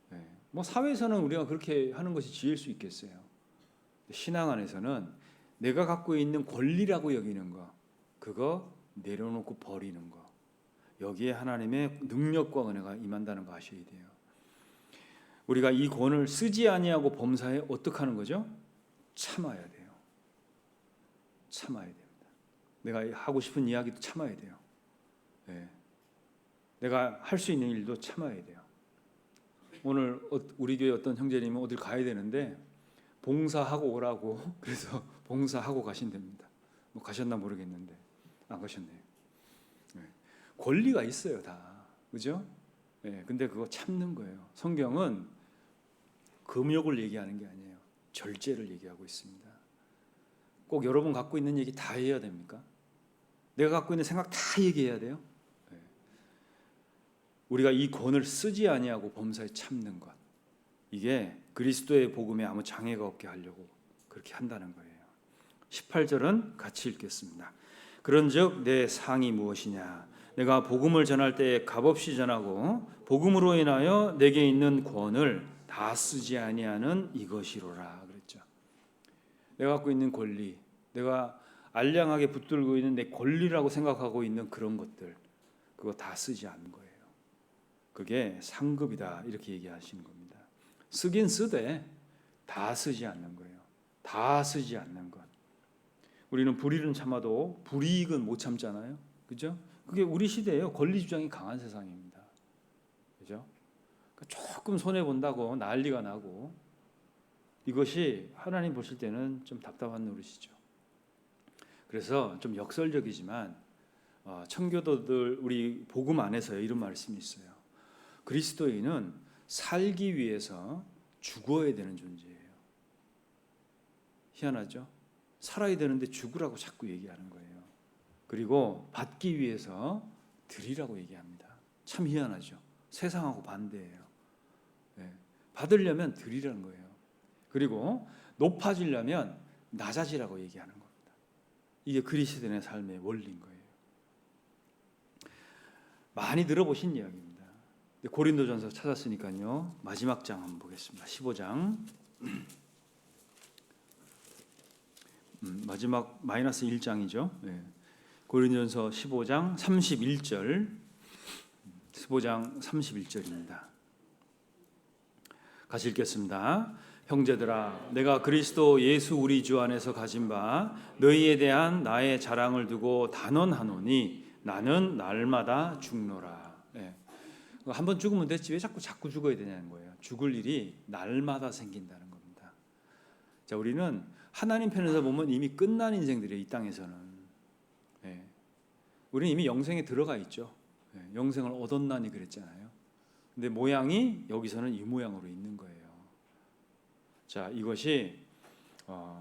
네. 뭐 사회에서는 우리가 그렇게 하는 것이 지혜일 수 있겠어요. 신앙 안에서는 내가 갖고 있는 권리라고 여기는 거, 그거 내려놓고 버리는 거, 여기에 하나님의 능력과 은혜가 임한다는 거 아셔야 돼요. 우리가 이 권을 쓰지 아니하고 범사에 어떻게 하는 거죠? 참아야 돼요. 참아야 됩니다. 내가 하고 싶은 이야기도 참아야 돼요. 네. 내가 할 수 있는 일도 참아야 돼요. 오늘 우리 교회 어떤 형제님은 어딜 가야 되는데 봉사하고 오라고 그래서 봉사하고 가신답니다. 뭐 가셨나 모르겠는데 안 가셨네요. 네. 권리가 있어요 다, 그죠? 네. 근데 그거 참는 거예요. 성경은 금욕을 얘기하는 게 아니에요. 절제를 얘기하고 있습니다. 꼭 여러분 갖고 있는 얘기 다 해야 됩니까? 내가 갖고 있는 생각 다 얘기해야 돼요? 네. 우리가 이 권을 쓰지 아니하고 범사에 참는 것, 이게 그리스도의 복음에 아무 장애가 없게 하려고 그렇게 한다는 거예요. 18절은 같이 읽겠습니다. 그런즉 내 상이 무엇이냐. 내가 복음을 전할 때에 값없이 전하고 복음으로 인하여 내게 있는 권을 다 쓰지 아니하는 이것이로라 그랬죠. 내가 갖고 있는 권리, 내가 알량하게 붙들고 있는 내 권리라고 생각하고 있는 그런 것들, 그거 다 쓰지 않는 거예요. 그게 상급이다 이렇게 얘기하시는 겁니다. 쓰긴 쓰되 다 쓰지 않는 거예요. 다 쓰지 않는 것. 우리는 불의는 참아도 불이익은 못 참잖아요. 그죠? 그게 우리 시대예요. 권리 주장이 강한 세상입니다. 그죠? 그러니까 조금 손해 본다고 난리가 나고, 이것이 하나님 보실 때는 좀 답답한 노릇이죠. 그래서 좀 역설적이지만 청교도들 우리 복음 안에서 이런 말씀이 있어요. 그리스도인은 살기 위해서 죽어야 되는 존재예요. 희한하죠? 살아야 되는데 죽으라고 자꾸 얘기하는 거예요. 그리고 받기 위해서 드리라고 얘기합니다. 참 희한하죠? 세상하고 반대예요. 네. 받으려면 드리라는 거예요. 그리고 높아지려면 낮아지라고 얘기하는 겁니다. 이게 그리스도인의 삶의 원리인 거예요. 많이 들어보신 이야기입니다. 고린도전서 찾았으니까요. 마지막 장 한번 보겠습니다. 15장. 마지막 마이너스 1장이죠. 네. 고린도전서 15장 31절. 15장 31절입니다. 같이 읽겠습니다. 형제들아, 내가 그리스도 예수 우리 주 안에서 가진 바 너희에 대한 나의 자랑을 두고 단언하노니 나는 날마다 죽노라. 네. 한번 죽으면 됐지 왜 자꾸 죽어야 되냐는 거예요. 죽을 일이 날마다 생긴다는 겁니다. 자, 우리는 하나님 편에서 보면 이미 끝난 인생들이에요. 이 땅에서는. 네. 우리는 이미 영생에 들어가 있죠. 네. 영생을 얻었나니 그랬잖아요. 근데 모양이 여기서는 이 모양으로 있는 거예요. 자, 이것이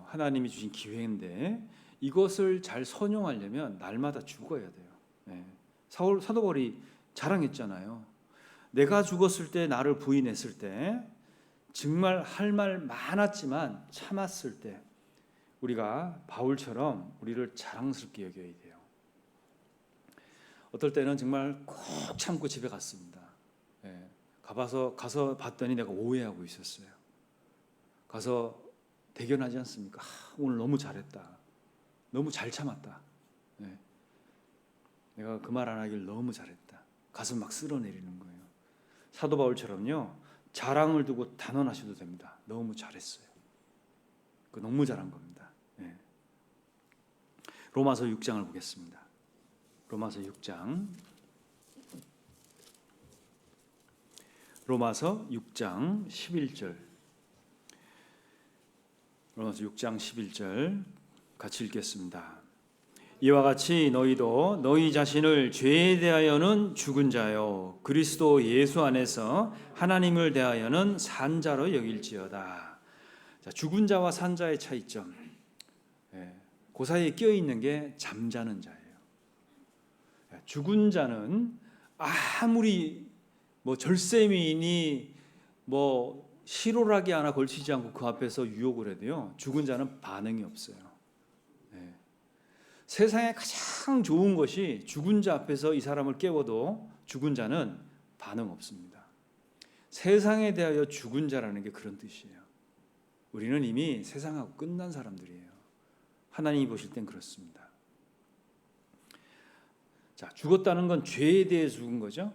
하나님이 주신 기회인데 이것을 잘 선용하려면 날마다 죽어야 돼요. 네. 사도 바울이 자랑했잖아요. 내가 죽었을 때, 나를 부인했을 때, 정말 할 말 많았지만 참았을 때 우리가 바울처럼 우리를 자랑스럽게 여겨야 돼요. 어떨 때는 정말 꼭 참고 집에 갔습니다. 네. 가서 봤더니 내가 오해하고 있었어요. 가서 대견하지 않습니까? 오늘 너무 잘했다. 너무 잘 참았다. 네. 내가 그 말 안 하길 너무 잘했다. 가슴 막 쓸어내리는 거예요. 사도 바울처럼요. 자랑을 두고 단언하셔도 됩니다. 너무 잘했어요. 그 너무 잘한 겁니다. 네. 로마서 6장을 보겠습니다. 로마서 6장 11절. 로마서 6장 11절 같이 읽겠습니다. 이와 같이 너희도 너희 자신을 죄에 대하여는 죽은 자요 그리스도 예수 안에서 하나님을 대하여는 산 자로 여길지어다. 자, 죽은 자와 산 자의 차이점. 그 사이에 끼어 있는 게 잠자는 자예요. 죽은 자는 아무리 절세미인이 실오라기 하나 걸치지 않고 그 앞에서 유혹을 해도요, 죽은 자는 반응이 없어요. 세상에 가장 좋은 것이 죽은 자 앞에서 이 사람을 깨워도 죽은 자는 반응 없습니다. 세상에 대하여 죽은 자라는 게 그런 뜻이에요. 우리는 이미 세상하고 끝난 사람들이에요. 하나님이 보실 땐 그렇습니다. 자, 죽었다는 건 죄에 대해 죽은 거죠.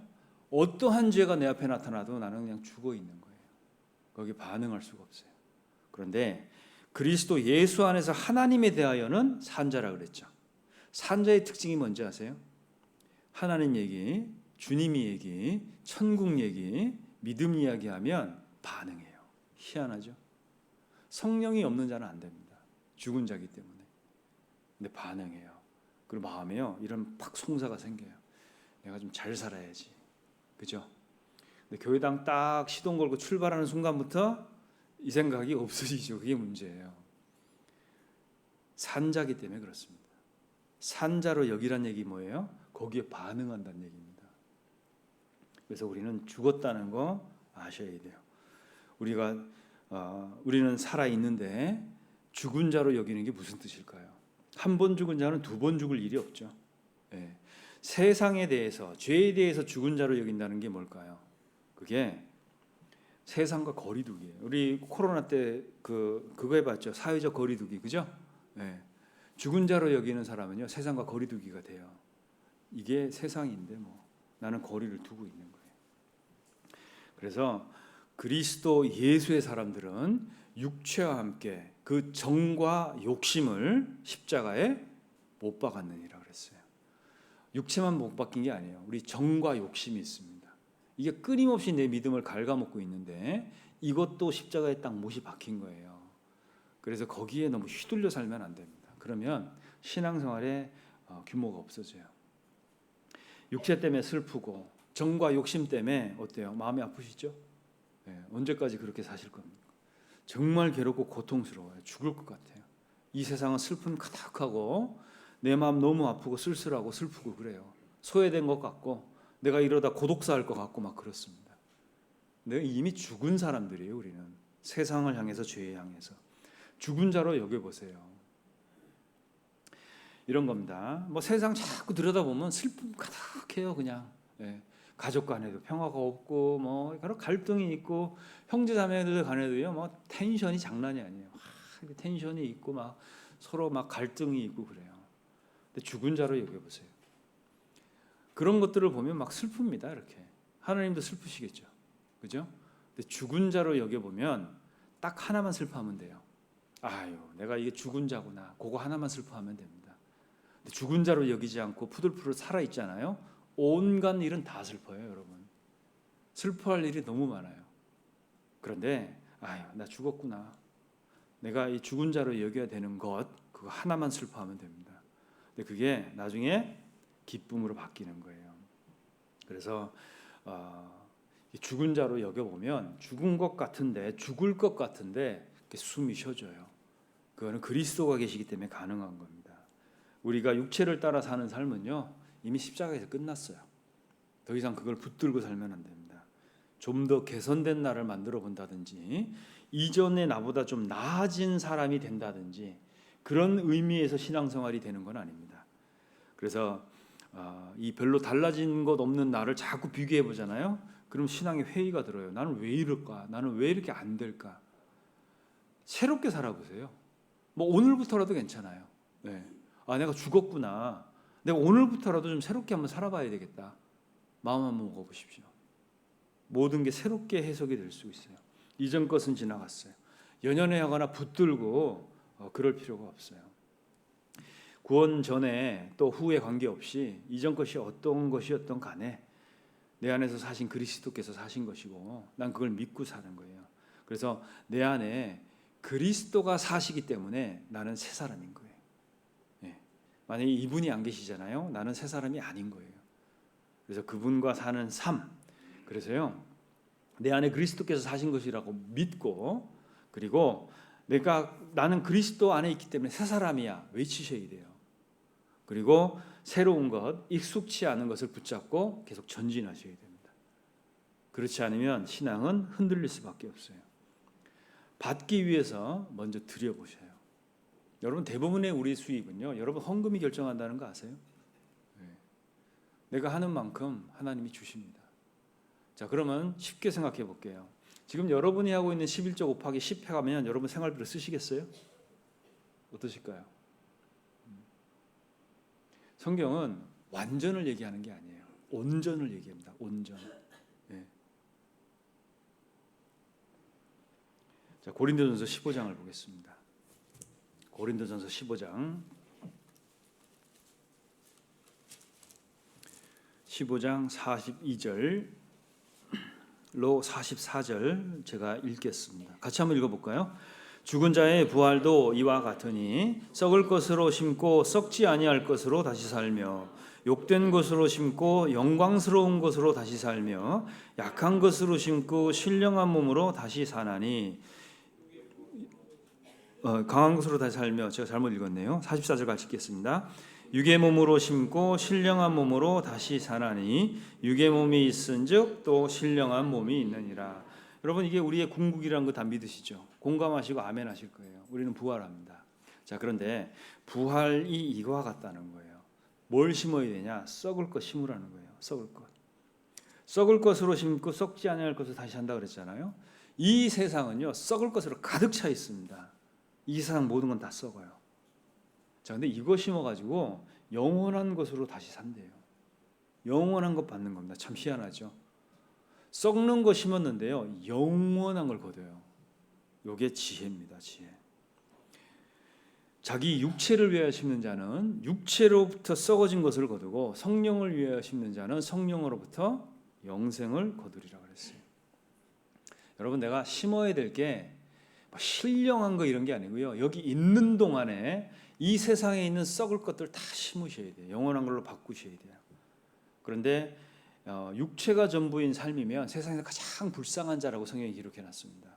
어떠한 죄가 내 앞에 나타나도 나는 그냥 죽어 있는 거예요. 거기에 반응할 수가 없어요. 그런데 그리스도 예수 안에서 하나님에 대하여는 산자라 그랬죠. 산자의 특징이 뭔지 아세요? 하나님 얘기, 주님 얘기, 천국 얘기, 믿음 이야기하면 반응해요. 희한하죠? 성령이 없는 자는 안 됩니다. 죽은 자기 때문에. 근데 반응해요. 그리고 마음에요, 이런 팍 송사가 생겨요. 내가 좀 잘 살아야지. 그죠? 근데 교회당 딱 시동 걸고 출발하는 순간부터 이 생각이 없어지죠. 그게 문제예요. 산자기 때문에 그렇습니다. 산자로 여기란 얘기 뭐예요? 거기에 반응한다는 얘기입니다. 그래서 우리는 죽었다는 거 아셔야 돼요. 우리는 살아 있는데 죽은 자로 여기는 게 무슨 뜻일까요? 한 번 죽은 자는 두 번 죽을 일이 없죠. 네. 세상에 대해서, 죄에 대해서 죽은 자로 여긴다는 게 뭘까요? 그게 세상과 거리두기예요. 우리 코로나 때 그거 해봤죠. 사회적 거리두기, 그죠? 네. 죽은 자로 여기는 사람은요, 세상과 거리두기가 돼요. 이게 세상인데 나는 거리를 두고 있는 거예요. 그래서 그리스도 예수의 사람들은 육체와 함께 그 정과 욕심을 십자가에 못 박았느니라 그랬어요. 육체만 못 박힌 게 아니에요. 우리 정과 욕심이 있습니다. 이게 끊임없이 내 믿음을 갉아먹고 있는데 이것도 십자가에 딱 못이 박힌 거예요. 그래서 거기에 너무 휘둘려 살면 안 됩니다. 그러면 신앙생활에 규모가 없어져요. 육체 때문에 슬프고 정과 욕심 때문에 어때요? 마음이 아프시죠? 네, 언제까지 그렇게 사실 겁니까? 정말 괴롭고 고통스러워요. 죽을 것 같아요. 이 세상은 슬픔 가득하고 내 마음 너무 아프고 쓸쓸하고 슬프고 그래요. 소외된 것 같고 내가 이러다 고독사할 것 같고 막 그렇습니다. 근데 이미 죽은 사람들이에요. 우리는 세상을 향해서, 죄에 향해서 죽은 자로 여겨보세요. 이런 겁니다. 세상 자꾸 들여다보면 슬픔 가득해요. 그냥 가족 간에도 평화가 없고 여러 갈등이 있고 형제자매들 간에도요 텐션이 장난이 아니에요. 텐션이 있고 서로 갈등이 있고 그래요. 근데 죽은 자로 여겨보세요. 그런 것들을 보면 슬픕니다. 이렇게 하나님도 슬프시겠죠, 그죠? 근데 죽은 자로 여겨보면 딱 하나만 슬퍼하면 돼요. 아유, 내가 이게 죽은 자구나. 그거 하나만 슬퍼하면 됩니다. 근데 죽은 자로 여기지 않고 푸들푸들 살아 있잖아요. 온갖 일은 다 슬퍼요, 여러분. 슬퍼할 일이 너무 많아요. 그런데 아유, 나 죽었구나. 내가 이 죽은 자로 여겨야 되는 것, 그거 하나만 슬퍼하면 됩니다. 근데 그게 나중에 기쁨으로 바뀌는 거예요. 그래서 죽은 자로 여겨보면 죽은 것 같은데, 죽을 것 같은데 숨이 쉬어져요. 그거는 그리스도가 계시기 때문에 가능한 겁니다. 우리가 육체를 따라 사는 삶은요, 이미 십자가에서 끝났어요. 더 이상 그걸 붙들고 살면 안 됩니다. 좀 더 개선된 나를 만들어 본다든지, 이전의 나보다 좀 나아진 사람이 된다든지, 그런 의미에서 신앙생활이 되는 건 아닙니다. 그래서 이 별로 달라진 것 없는 나를 자꾸 비교해 보잖아요. 그럼 신앙의 회의가 들어요. 나는 왜 이럴까? 나는 왜 이렇게 안 될까? 새롭게 살아보세요. 뭐 오늘부터라도 괜찮아요. 네. 아, 내가 죽었구나. 내가 오늘부터라도 좀 새롭게 한번 살아봐야 되겠다. 마음 한번 먹어보십시오. 모든 게 새롭게 해석이 될 수 있어요. 이전 것은 지나갔어요. 연연해하거나 붙들고 그럴 필요가 없어요. 구원 전에 또 후에 관계없이 이전 것이 어떤 것이었던 간에 내 안에서 사신 그리스도께서 사신 것이고 난 그걸 믿고 사는 거예요. 그래서 내 안에 그리스도가 사시기 때문에 나는 새 사람인 거예요. 예. 만약에 이분이 안 계시잖아요. 나는 새 사람이 아닌 거예요. 그래서 그분과 사는 삶. 그래서요. 내 안에 그리스도께서 사신 것이라고 믿고 그리고 나는 그리스도 안에 있기 때문에 새 사람이야 외치셔야 돼요. 그리고 새로운 것, 익숙치 않은 것을 붙잡고 계속 전진하셔야 됩니다. 그렇지 않으면 신앙은 흔들릴 수밖에 없어요. 받기 위해서 먼저 드려보셔요. 여러분 대부분의 우리 수입은요. 여러분 헌금이 결정한다는 거 아세요? 네. 내가 하는 만큼 하나님이 주십니다. 자, 그러면 쉽게 생각해 볼게요. 지금 여러분이 하고 있는 11조 곱하기 10 해가면 여러분 생활비로 쓰시겠어요? 어떠실까요? 성경은 완전을 얘기하는 게 아니에요. 온전을 얘기합니다. 온전. 네. 자, 고린도전서 15장을 보겠습니다. 고린도전서 15장 42절로 44절 제가 읽겠습니다. 같이 한번 읽어볼까요? 죽은 자의 부활도 이와 같으니 썩을 것으로 심고 썩지 아니할 것으로 다시 살며 욕된 것으로 심고 영광스러운 것으로 다시 살며 약한 것으로 심고 신령한 몸으로 다시 사나니 강한 것으로 다시 살며 제가 잘못 읽었네요. 44절 같이 읽겠습니다. 육의 몸으로 심고 신령한 몸으로 다시 사나니 육의 몸이 있은즉 또 신령한 몸이 있느니라. 여러분 이게 우리의 궁극이라는 거 다 믿으시죠? 공감하시고 아멘 하실 거예요. 우리는 부활합니다. 자, 그런데 부활이 이거와 같다는 거예요. 뭘 심어야 되냐? 썩을 것 심으라는 거예요. 썩을 것. 썩을 것으로 심고 썩지 아니할 것으로 다시 한다 그랬잖아요. 이 세상은요. 썩을 것으로 가득 차 있습니다. 이 세상 모든 건 다 썩어요. 자, 근데 이거 심어가지고 영원한 것으로 다시 산대요. 영원한 것 받는 겁니다. 참 희한하죠. 썩는 거 심었는데요, 영원한 걸 거둬요. 이게 지혜입니다. 지혜. 자기 육체를 위하여 심는 자는 육체로부터 썩어진 것을 거두고 성령을 위하여 심는 자는 성령으로부터 영생을 거두리라 그랬어요. 여러분 내가 심어야 될 게 신령한 거 이런 게 아니고요. 여기 있는 동안에 이 세상에 있는 썩을 것들 다 심으셔야 돼요. 영원한 걸로 바꾸셔야 돼요. 그런데 육체가 전부인 삶이면 세상에서 가장 불쌍한 자라고 성경이 기록해 놨습니다.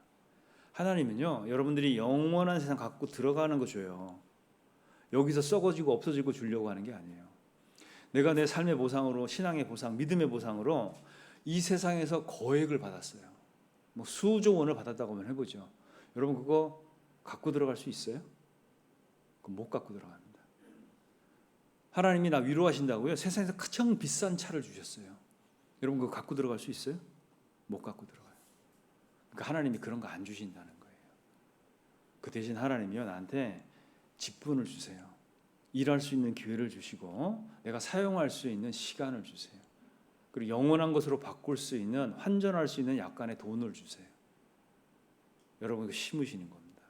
하나님은요, 여러분들이 영원한 세상 갖고 들어가는 거 줘요. 여기서 썩어지고 없어지고 주려고 하는 게 아니에요. 내가 내 삶의 보상으로, 신앙의 보상, 믿음의 보상으로 이 세상에서 거액을 받았어요. 뭐 수조 원을 받았다고 하면 해보죠. 여러분 그거 갖고 들어갈 수 있어요? 그건 못 갖고 들어갑니다. 하나님이 나 위로하신다고요? 세상에서 가장 비싼 차를 주셨어요. 여러분 그거 갖고 들어갈 수 있어요? 못 갖고 들어가요. 그러니까 하나님이 그런 거 안 주신다는 거예요. 그 대신 하나님이요 나한테 직분을 주세요. 일할 수 있는 기회를 주시고 내가 사용할 수 있는 시간을 주세요. 그리고 영원한 것으로 바꿀 수 있는 환전할 수 있는 약간의 돈을 주세요. 여러분 그 심으시는 겁니다.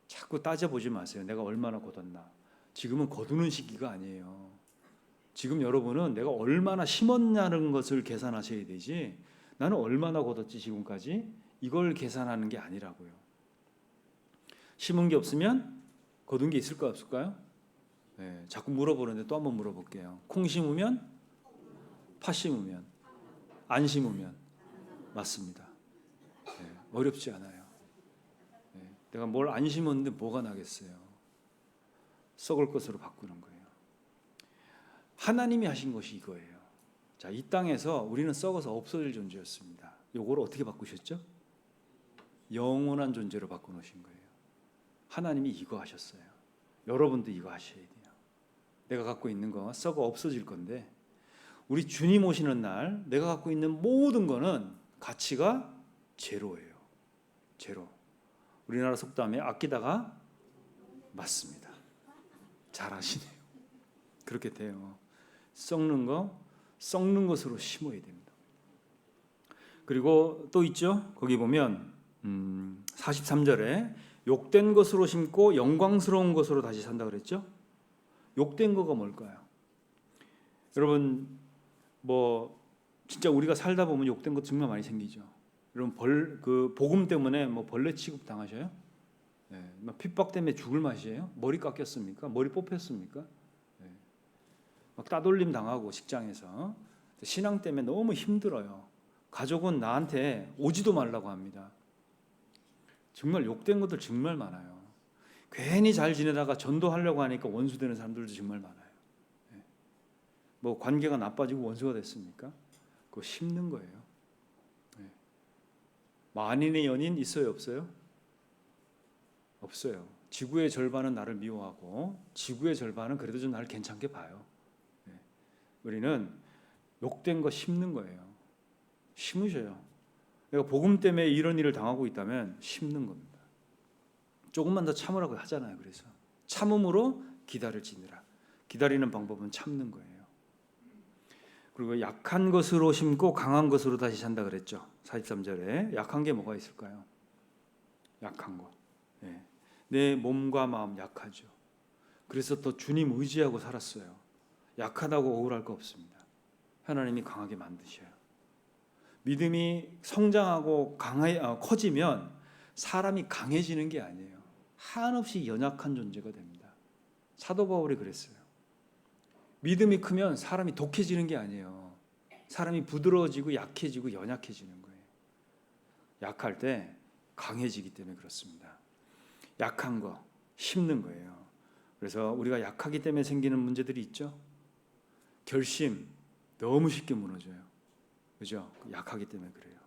자꾸 따져보지 마세요. 내가 얼마나 거뒀나. 지금은 거두는 시기가 아니에요. 지금 여러분은 내가 얼마나 심었냐는 것을 계산하셔야 되지 나는 얼마나 거뒀지 지금까지 이걸 계산하는 게 아니라고요. 심은 게 없으면 거둔 게 있을까 없을까요? 네, 자꾸 물어보는데 또 한번 물어볼게요. 콩 심으면? 파 심으면? 안 심으면? 맞습니다. 네, 어렵지 않아요. 네, 내가 뭘 안 심었는데 뭐가 나겠어요. 썩을 것으로 바꾸는 거예요. 하나님이 하신 것이 이거예요. 자, 이 땅에서 우리는 썩어서 없어질 존재였습니다. 요거를 어떻게 바꾸셨죠? 영원한 존재로 바꿔놓으신 거예요. 하나님이 이거 하셨어요. 여러분도 이거 하셔야 돼요. 내가 갖고 있는 거 썩어 없어질 건데 우리 주님 오시는 날 내가 갖고 있는 모든 거는 가치가 제로예요. 제로. 우리나라 속담에 아끼다가 맞습니다. 잘 아시네요. 그렇게 돼요. 썩는 것으로 심어야 됩니다. 그리고 또 있죠. 거기 보면 43절에 욕된 것으로 심고 영광스러운 것으로 다시 산다 그랬죠. 욕된 거가 뭘까요? 여러분 뭐 진짜 우리가 살다 보면 욕된 것 정말 많이 생기죠. 여러분 그 복음 때문에 뭐 벌레 취급 당하셔요? 네, 막 핍박 때문에 죽을 맛이에요? 머리 깎였습니까? 머리 뽑혔습니까? 네. 막 따돌림 당하고 직장에서 신앙 때문에 너무 힘들어요. 가족은 나한테 오지도 말라고 합니다. 정말 욕된 것들 정말 많아요. 괜히 잘 지내다가 전도하려고 하니까 원수 되는 사람들도 정말 많아요. 네. 뭐 관계가 나빠지고 원수가 됐습니까? 그거 심는 거예요. 네. 만인의 연인 있어요, 없어요? 없어요. 지구의 절반은 나를 미워하고 지구의 절반은 그래도 좀 나를 괜찮게 봐요. 네. 우리는 욕된 거 심는 거예요. 심으셔요. 내가 복음 때문에 이런 일을 당하고 있다면 심는 겁니다. 조금만 더 참으라고 하잖아요. 그래서 참음으로 기다릴지니라. 기다리는 방법은 참는 거예요. 그리고 약한 것으로 심고 강한 것으로 다시 산다 그랬죠. 43절에 약한 게 뭐가 있을까요? 약한 거. 네. 내 몸과 마음 약하죠. 그래서 더 주님 의지하고 살았어요. 약하다고 억울할 거 없습니다. 하나님이 강하게 만드셔요. 믿음이 성장하고 커지면 사람이 강해지는 게 아니에요. 한없이 연약한 존재가 됩니다. 사도 바울이 그랬어요. 믿음이 크면 사람이 독해지는 게 아니에요. 사람이 부드러워지고 약해지고 연약해지는 거예요. 약할 때 강해지기 때문에 그렇습니다. 약한 거 심는 거예요. 그래서 우리가 약하기 때문에 생기는 문제들이 있죠. 결심 너무 쉽게 무너져요. 그죠? 약하기 때문에 그래요.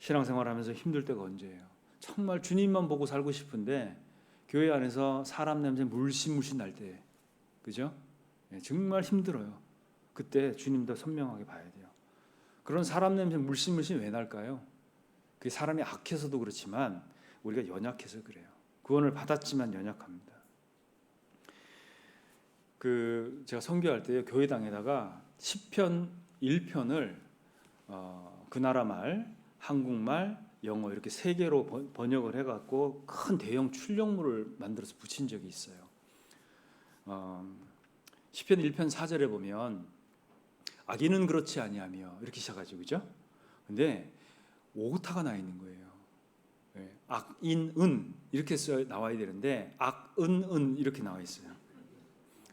신앙생활하면서 힘들 때가 언제예요? 정말 주님만 보고 살고 싶은데 교회 안에서 사람 냄새 물씬 날 때, 그죠? 네, 정말 힘들어요. 그때 주님도 선명하게 봐야 돼요. 그런 사람 냄새 물씬 왜 날까요? 그게 사람이 악해서도 그렇지만 우리가 연약해서 그래요. 구원을 받았지만 연약합니다. 제가 선교할 때 교회당에다가 시편 1편을 그 나라 말, 한국말, 영어 이렇게 세 개로 번역을 해갖고 큰 대형 출력물을 만들어서 붙인 적이 있어요. 시편 1편 4절에 보면 악인은 그렇지 아니하며 이렇게 시작하죠, 그죠? 근데 오타가 나 있는 거예요. 악인은 이렇게 나와야 되는데 악은은 이렇게 나와 있어요.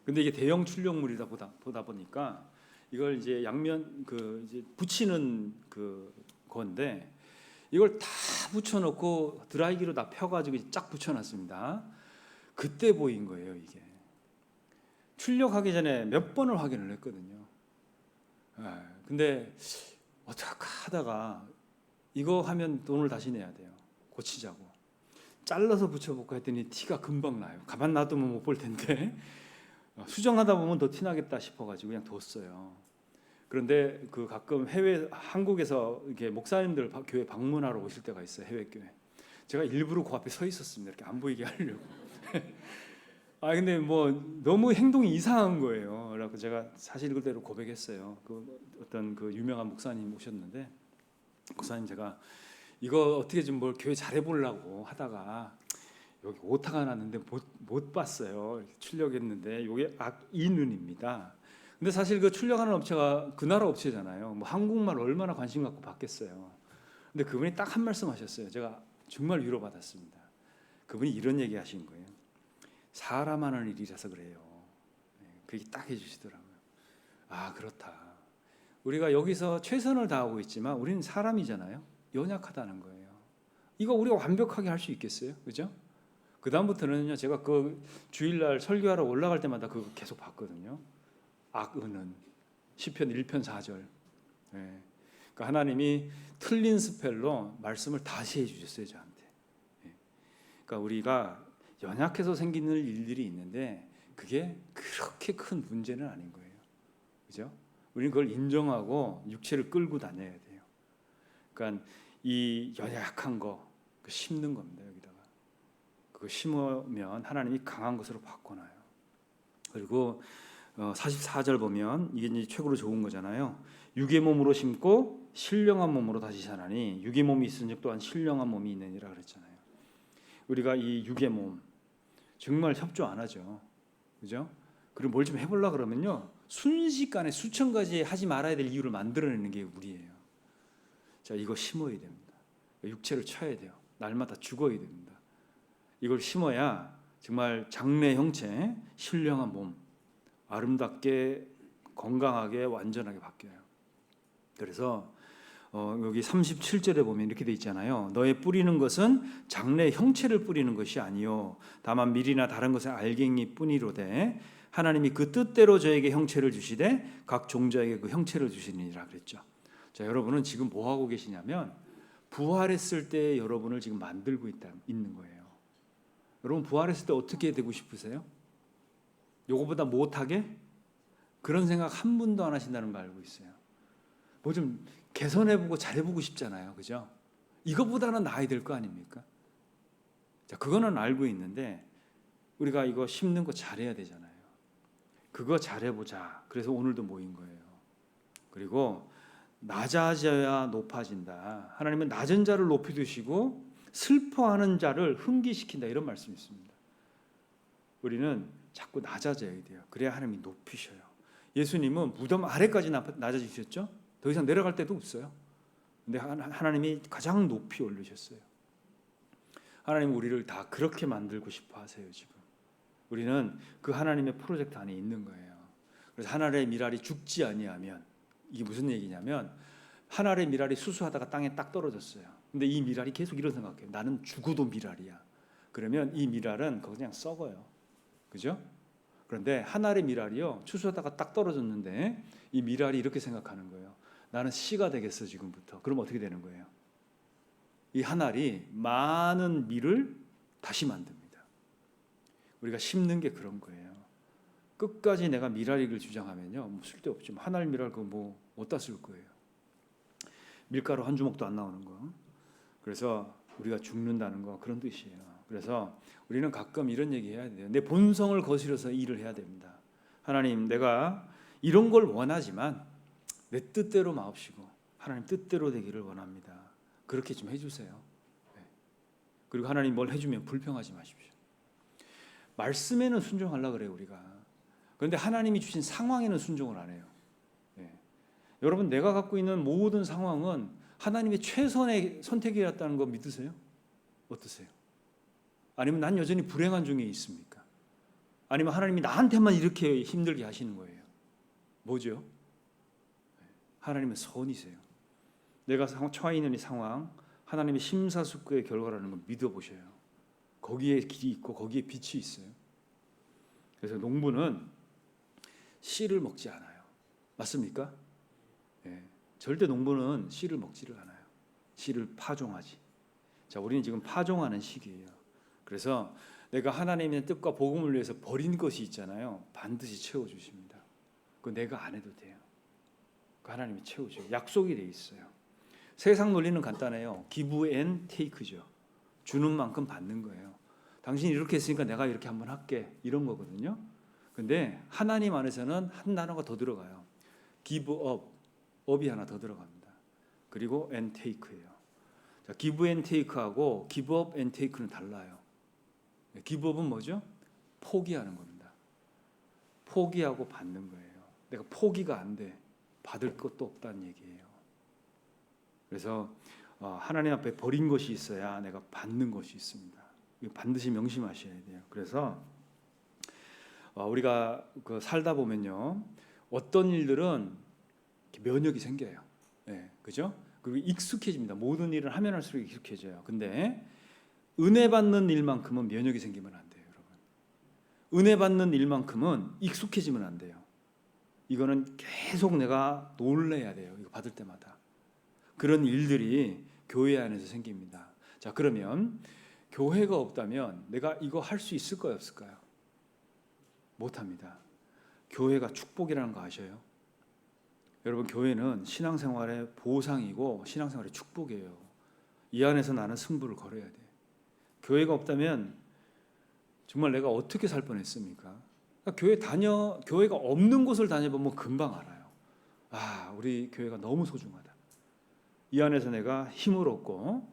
근데 이게 대형 출력물이다 보다 보니까 이걸 이제 양면 이제 붙이는 건데 이걸 다 붙여놓고 드라이기로 다 펴가지고 쫙 붙여놨습니다. 그때 보인 거예요. 이게 출력하기 전에 몇 번을 확인을 했거든요. 근데 어떻게 하다가 이거 하면 돈을 다시 내야 돼요. 고치자고 잘라서 붙여볼까 했더니 티가 금방 나요. 가만 놔두면 못 볼 텐데 수정하다 보면 더 티나겠다 싶어가지고 그냥 뒀어요. 그런데 가끔 한국에서 이렇게 목사님들 교회 방문하러 오실 때가 있어요. 해외 교회. 제가 일부러 그 앞에 서 있었습니다. 이렇게 안 보이게 하려고. 근데 뭐 너무 행동이 이상한 거예요. 그래서 제가 사실 그대로 고백했어요. 어떤 유명한 목사님 오셨는데 목사님 제가 이거 어떻게 좀 뭘 교회 잘해 보려고 하다가 여기 오타가 났는데 못 봤어요. 이렇게 출력했는데 이게 악인은입니다. 근데 사실 출력하는 업체가 그 나라 업체잖아요. 뭐 한국말 얼마나 관심 갖고 받겠어요. 근데 그분이 딱 한 말씀 하셨어요. 제가 정말 위로받았습니다. 그분이 이런 얘기 하신 거예요. 사람 하는 일이라서 그래요. 그게 딱 해주시더라고요. 그렇다. 우리가 여기서 최선을 다하고 있지만 우리는 사람이잖아요. 연약하다는 거예요. 이거 우리가 완벽하게 할 수 있겠어요? 그죠? 그 다음부터는요. 제가 주일날 설교하러 올라갈 때마다 그거 계속 봤거든요. 악은은 시편 1편 4절. 그러니까 하나님이 틀린 스펠로 말씀을 다시 해주셨어요 저한테. 그러니까 우리가 연약해서 생기는 일들이 있는데 그게 그렇게 큰 문제는 아닌 거예요. 그죠? 우리는 그걸 인정하고 육체를 끌고 다녀야 돼요. 그러니까 이 연약한 거 심는 겁니다. 여기다가 그거 심으면 하나님이 강한 것으로 바꿔놔요. 그리고 44절 보면 이게 이제 최고로 좋은 거잖아요. 육의 몸으로 심고 신령한 몸으로 다시 자라니 육의 몸이 있은즉 또한 신령한 몸이 있느니라 그랬잖아요. 우리가 이 육의 몸 정말 협조 안 하죠. 그죠? 그리고 뭘 좀 해보려 그러면요. 순식간에 수천 가지 하지 말아야 될 이유를 만들어내는 게 우리예요. 자, 이거 심어야 됩니다. 육체를 쳐야 돼요. 날마다 죽어야 됩니다. 이걸 심어야 정말 장래 형체, 신령한 몸, 아름답게 건강하게 완전하게 바뀌어요. 그래서 여기 37절에 보면 이렇게 돼 있잖아요. 너의 뿌리는 것은 장래 형체를 뿌리는 것이 아니요 다만 밀이나 다른 것의 알갱이 뿐이로되 하나님이 그 뜻대로 저에게 형체를 주시되 각 종자에게 그 형체를 주시니라 그랬죠. 자, 여러분은 지금 뭐 하고 계시냐면 부활했을 때 여러분을 지금 만들고 있는 거예요. 여러분 부활했을 때 어떻게 되고 싶으세요? 요거보다 못하게? 그런 생각 한 분도 안 하신다는 거 알고 있어요. 뭐 좀 개선해보고 잘해보고 싶잖아요. 그죠? 이것보다는 나아야 될 거 아닙니까? 자, 그거는 알고 있는데 우리가 이거 심는 거 잘해야 되잖아요. 그거 잘해보자. 그래서 오늘도 모인 거예요. 그리고 낮아져야 높아진다. 하나님은 낮은 자를 높이 두시고 슬퍼하는 자를 흥기시킨다. 이런 말씀이 있습니다. 우리는 자꾸 낮아져야 돼요. 그래야 하나님이 높이셔요. 예수님은 무덤 아래까지 낮아지셨죠? 더 이상 내려갈 데도 없어요. 근데 하나님이 가장 높이 올리셨어요. 하나님 우리를 다 그렇게 만들고 싶어 하세요. 지금 우리는 그 하나님의 프로젝트 안에 있는 거예요. 그래서 한 알의 밀알이 죽지 아니하면, 이게 무슨 얘기냐면 한 알의 밀알이 수수하다가 땅에 딱 떨어졌어요. 근데 이 밀알이 계속 이런 생각해요. 나는 죽어도 밀알이야. 그러면 이 밀알은 그냥 썩어요. 그죠? 그런데 한 알의 밀알이요, 추수하다가 딱 떨어졌는데 이 밀알이 이렇게 생각하는 거예요. 나는 씨가 되겠어 지금부터. 그럼 어떻게 되는 거예요? 이 한 알이 많은 밀을 다시 만듭니다. 우리가 심는 게 그런 거예요. 끝까지 내가 밀알이길 주장하면요, 뭐 쓸데없죠. 한 알 밀알 그거 뭐 어디다 쓸 거예요? 밀가루 한 주먹도 안 나오는 거. 그래서 우리가 죽는다는 거 그런 뜻이에요. 그래서 우리는 가끔 이런 얘기 해야 돼요. 내 본성을 거스려서 일을 해야 됩니다. 하나님, 내가 이런 걸 원하지만 내 뜻대로 마옵시고 하나님 뜻대로 되기를 원합니다. 그렇게 좀 해주세요. 네. 그리고 하나님 뭘 해주면 불평하지 마십시오. 말씀에는 순종하려고 그래요 우리가. 그런데 하나님이 주신 상황에는 순종을 안 해요. 네. 여러분, 내가 갖고 있는 모든 상황은 하나님의 최선의 선택이었다는 거 믿으세요? 어떠세요? 아니면 난 여전히 불행한 중에 있습니까? 아니면 하나님이 나한테만 이렇게 힘들게 하시는 거예요? 뭐죠? 하나님은 선이세요. 내가 처해 있는 이 상황, 하나님의 심사숙고의 결과라는 걸 믿어보셔요. 거기에 길이 있고 거기에 빛이 있어요. 그래서 농부는 씨를 먹지 않아요. 맞습니까? 네. 절대 농부는 씨를 먹지를 않아요. 씨를 파종하지. 자, 우리는 지금 파종하는 시기예요. 그래서 내가 하나님의 뜻과 복음을 위해서 버린 것이 있잖아요. 반드시 채워주십니다. 그거 내가 안 해도 돼요. 그 하나님이 채워줘요. 약속이 돼 있어요. 세상 논리는 간단해요. give and take죠. 주는 만큼 받는 거예요. 당신이 이렇게 했으니까 내가 이렇게 한번 할게, 이런 거거든요. 근데 하나님 안에서는 한 단어가 더 들어가요. give up, up이 하나 더 들어갑니다. 그리고 and take예요. 자, give and take하고 give up and take는 달라요. give up은 뭐죠? 포기하는 겁니다. 포기하고 받는 거예요. 내가 포기가 안 돼. 받을 것도 없다는 얘기예요. 그래서 하나님 앞에 버린 것이 있어야 내가 받는 것이 있습니다. 이거 반드시 명심하셔야 돼요. 그래서 우리가 살다 보면요, 어떤 일들은 면역이 생겨요. 네, 그죠? 그리고 익숙해집니다. 모든 일을 하면 할수록 익숙해져요. 근데 은혜 받는 일만큼은 면역이 생기면 안 돼요, 여러분. 은혜 받는 일만큼은 익숙해지면 안 돼요. 이거는 계속 내가 놀래야 돼요. 이거 받을 때마다. 그런 일들이 교회 안에서 생깁니다. 자, 그러면 교회가 없다면 내가 이거 할 수 있을까요, 없을까요? 못합니다. 교회가 축복이라는 거 아셔요? 여러분, 교회는 신앙생활의 보상이고 신앙생활의 축복이에요. 이 안에서 나는 승부를 걸어야 돼. 교회가 없다면 정말 내가 어떻게 살 뻔했습니까? 그러니까 교회가 없는 곳을 다녀보면 금방 알아요. 우리 교회가 너무 소중하다. 이 안에서 내가 힘을 얻고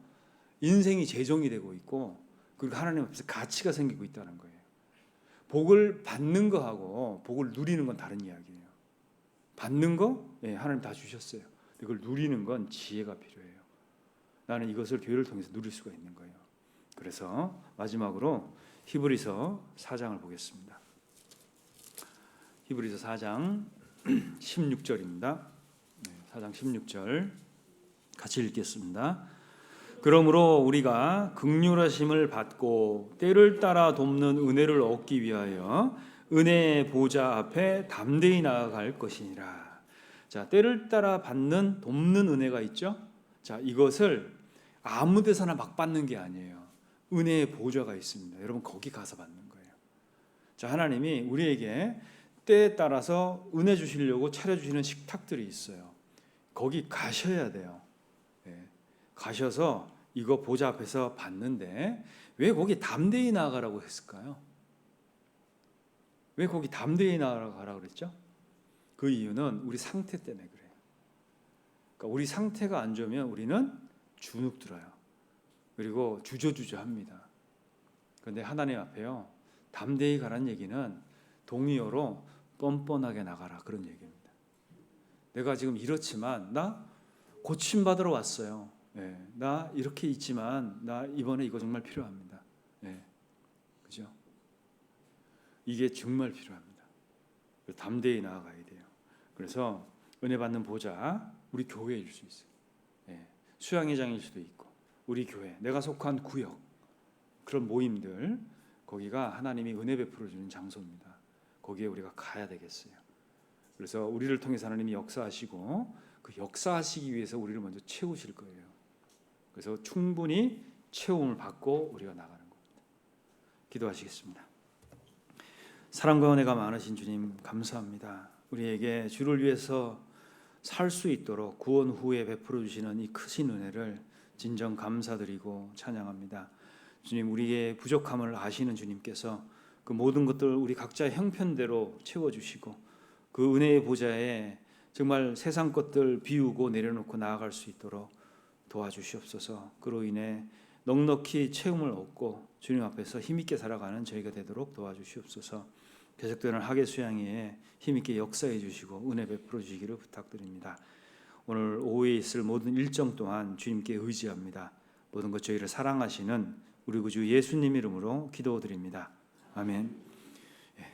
인생이 재정이 되고 있고, 그리고 하나님 앞에서 가치가 생기고 있다는 거예요. 복을 받는 거하고 복을 누리는 건 다른 이야기예요. 받는 거, 하나님 다 주셨어요. 이걸 누리는 건 지혜가 필요해요. 나는 이것을 교회를 통해서 누릴 수가 있는 거예요. 그래서 마지막으로 히브리서 4장을 보겠습니다. 히브리서 4장 16절입니다. 4장 16절 같이 읽겠습니다. 그러므로 우리가 긍휼하심을 받고 때를 따라 돕는 은혜를 얻기 위하여 은혜의 보좌 앞에 담대히 나아갈 것이니라. 자, 때를 따라 받는 돕는 은혜가 있죠. 자, 이것을 아무 데서나 막 받는 게 아니에요. 은혜의 보좌가 있습니다. 여러분, 거기 가서 받는 거예요. 자, 하나님이 우리에게 때에 따라서 은혜 주시려고 차려주시는 식탁들이 있어요. 거기 가셔야 돼요. 가셔서 이거 보좌 앞에서 받는데, 왜 거기 담대히 나아가라고 했을까요? 왜 거기 담대히 나아가라고 그랬죠? 그 이유는 우리 상태 때문에 그래요. 그러니까 우리 상태가 안 좋으면 우리는 주눅들어요. 그리고 주저주저합니다. 그런데 하나님 앞에요, 담대히 가라는 얘기는 동의어로 뻔뻔하게 나가라, 그런 얘기입니다. 내가 지금 이렇지만 나 고침받으러 왔어요. 나 이렇게 있지만 나 이번에 이거 정말 필요합니다. 그죠? 이게 정말 필요합니다. 담대히 나아가야 돼요. 그래서 은혜 받는 보좌, 우리 교회일 수 있어요. 수양회장일 수도 있고, 우리 교회, 내가 속한 구역, 그런 모임들, 거기가 하나님이 은혜 베풀어 주는 장소입니다. 거기에 우리가 가야 되겠어요. 그래서 우리를 통해서 하나님이 역사하시고, 그 역사하시기 위해서 우리를 먼저 채우실 거예요. 그래서 충분히 채움을 받고 우리가 나가는 겁니다. 기도하시겠습니다. 사랑과 은혜가 많으신 주님, 감사합니다. 우리에게 주를 위해서 살 수 있도록 구원 후에 베풀어 주시는 이 크신 은혜를 진정 감사드리고 찬양합니다. 주님, 우리의 부족함을 아시는 주님께서 그 모든 것들 우리 각자의 형편대로 채워주시고, 그 은혜의 보좌에 정말 세상 것들 비우고 내려놓고 나아갈 수 있도록 도와주시옵소서. 그로 인해 넉넉히 체험을 얻고 주님 앞에서 힘있게 살아가는 저희가 되도록 도와주시옵소서. 계속되는 학예 수양회에 힘있게 역사해 주시고 은혜 베풀어 주시기를 부탁드립니다. 오늘 오후에 있을 모든 일정 또한 주님께 의지합니다. 모든 것 저희를 사랑하시는 우리 구주 예수님 이름으로 기도드립니다. 아멘.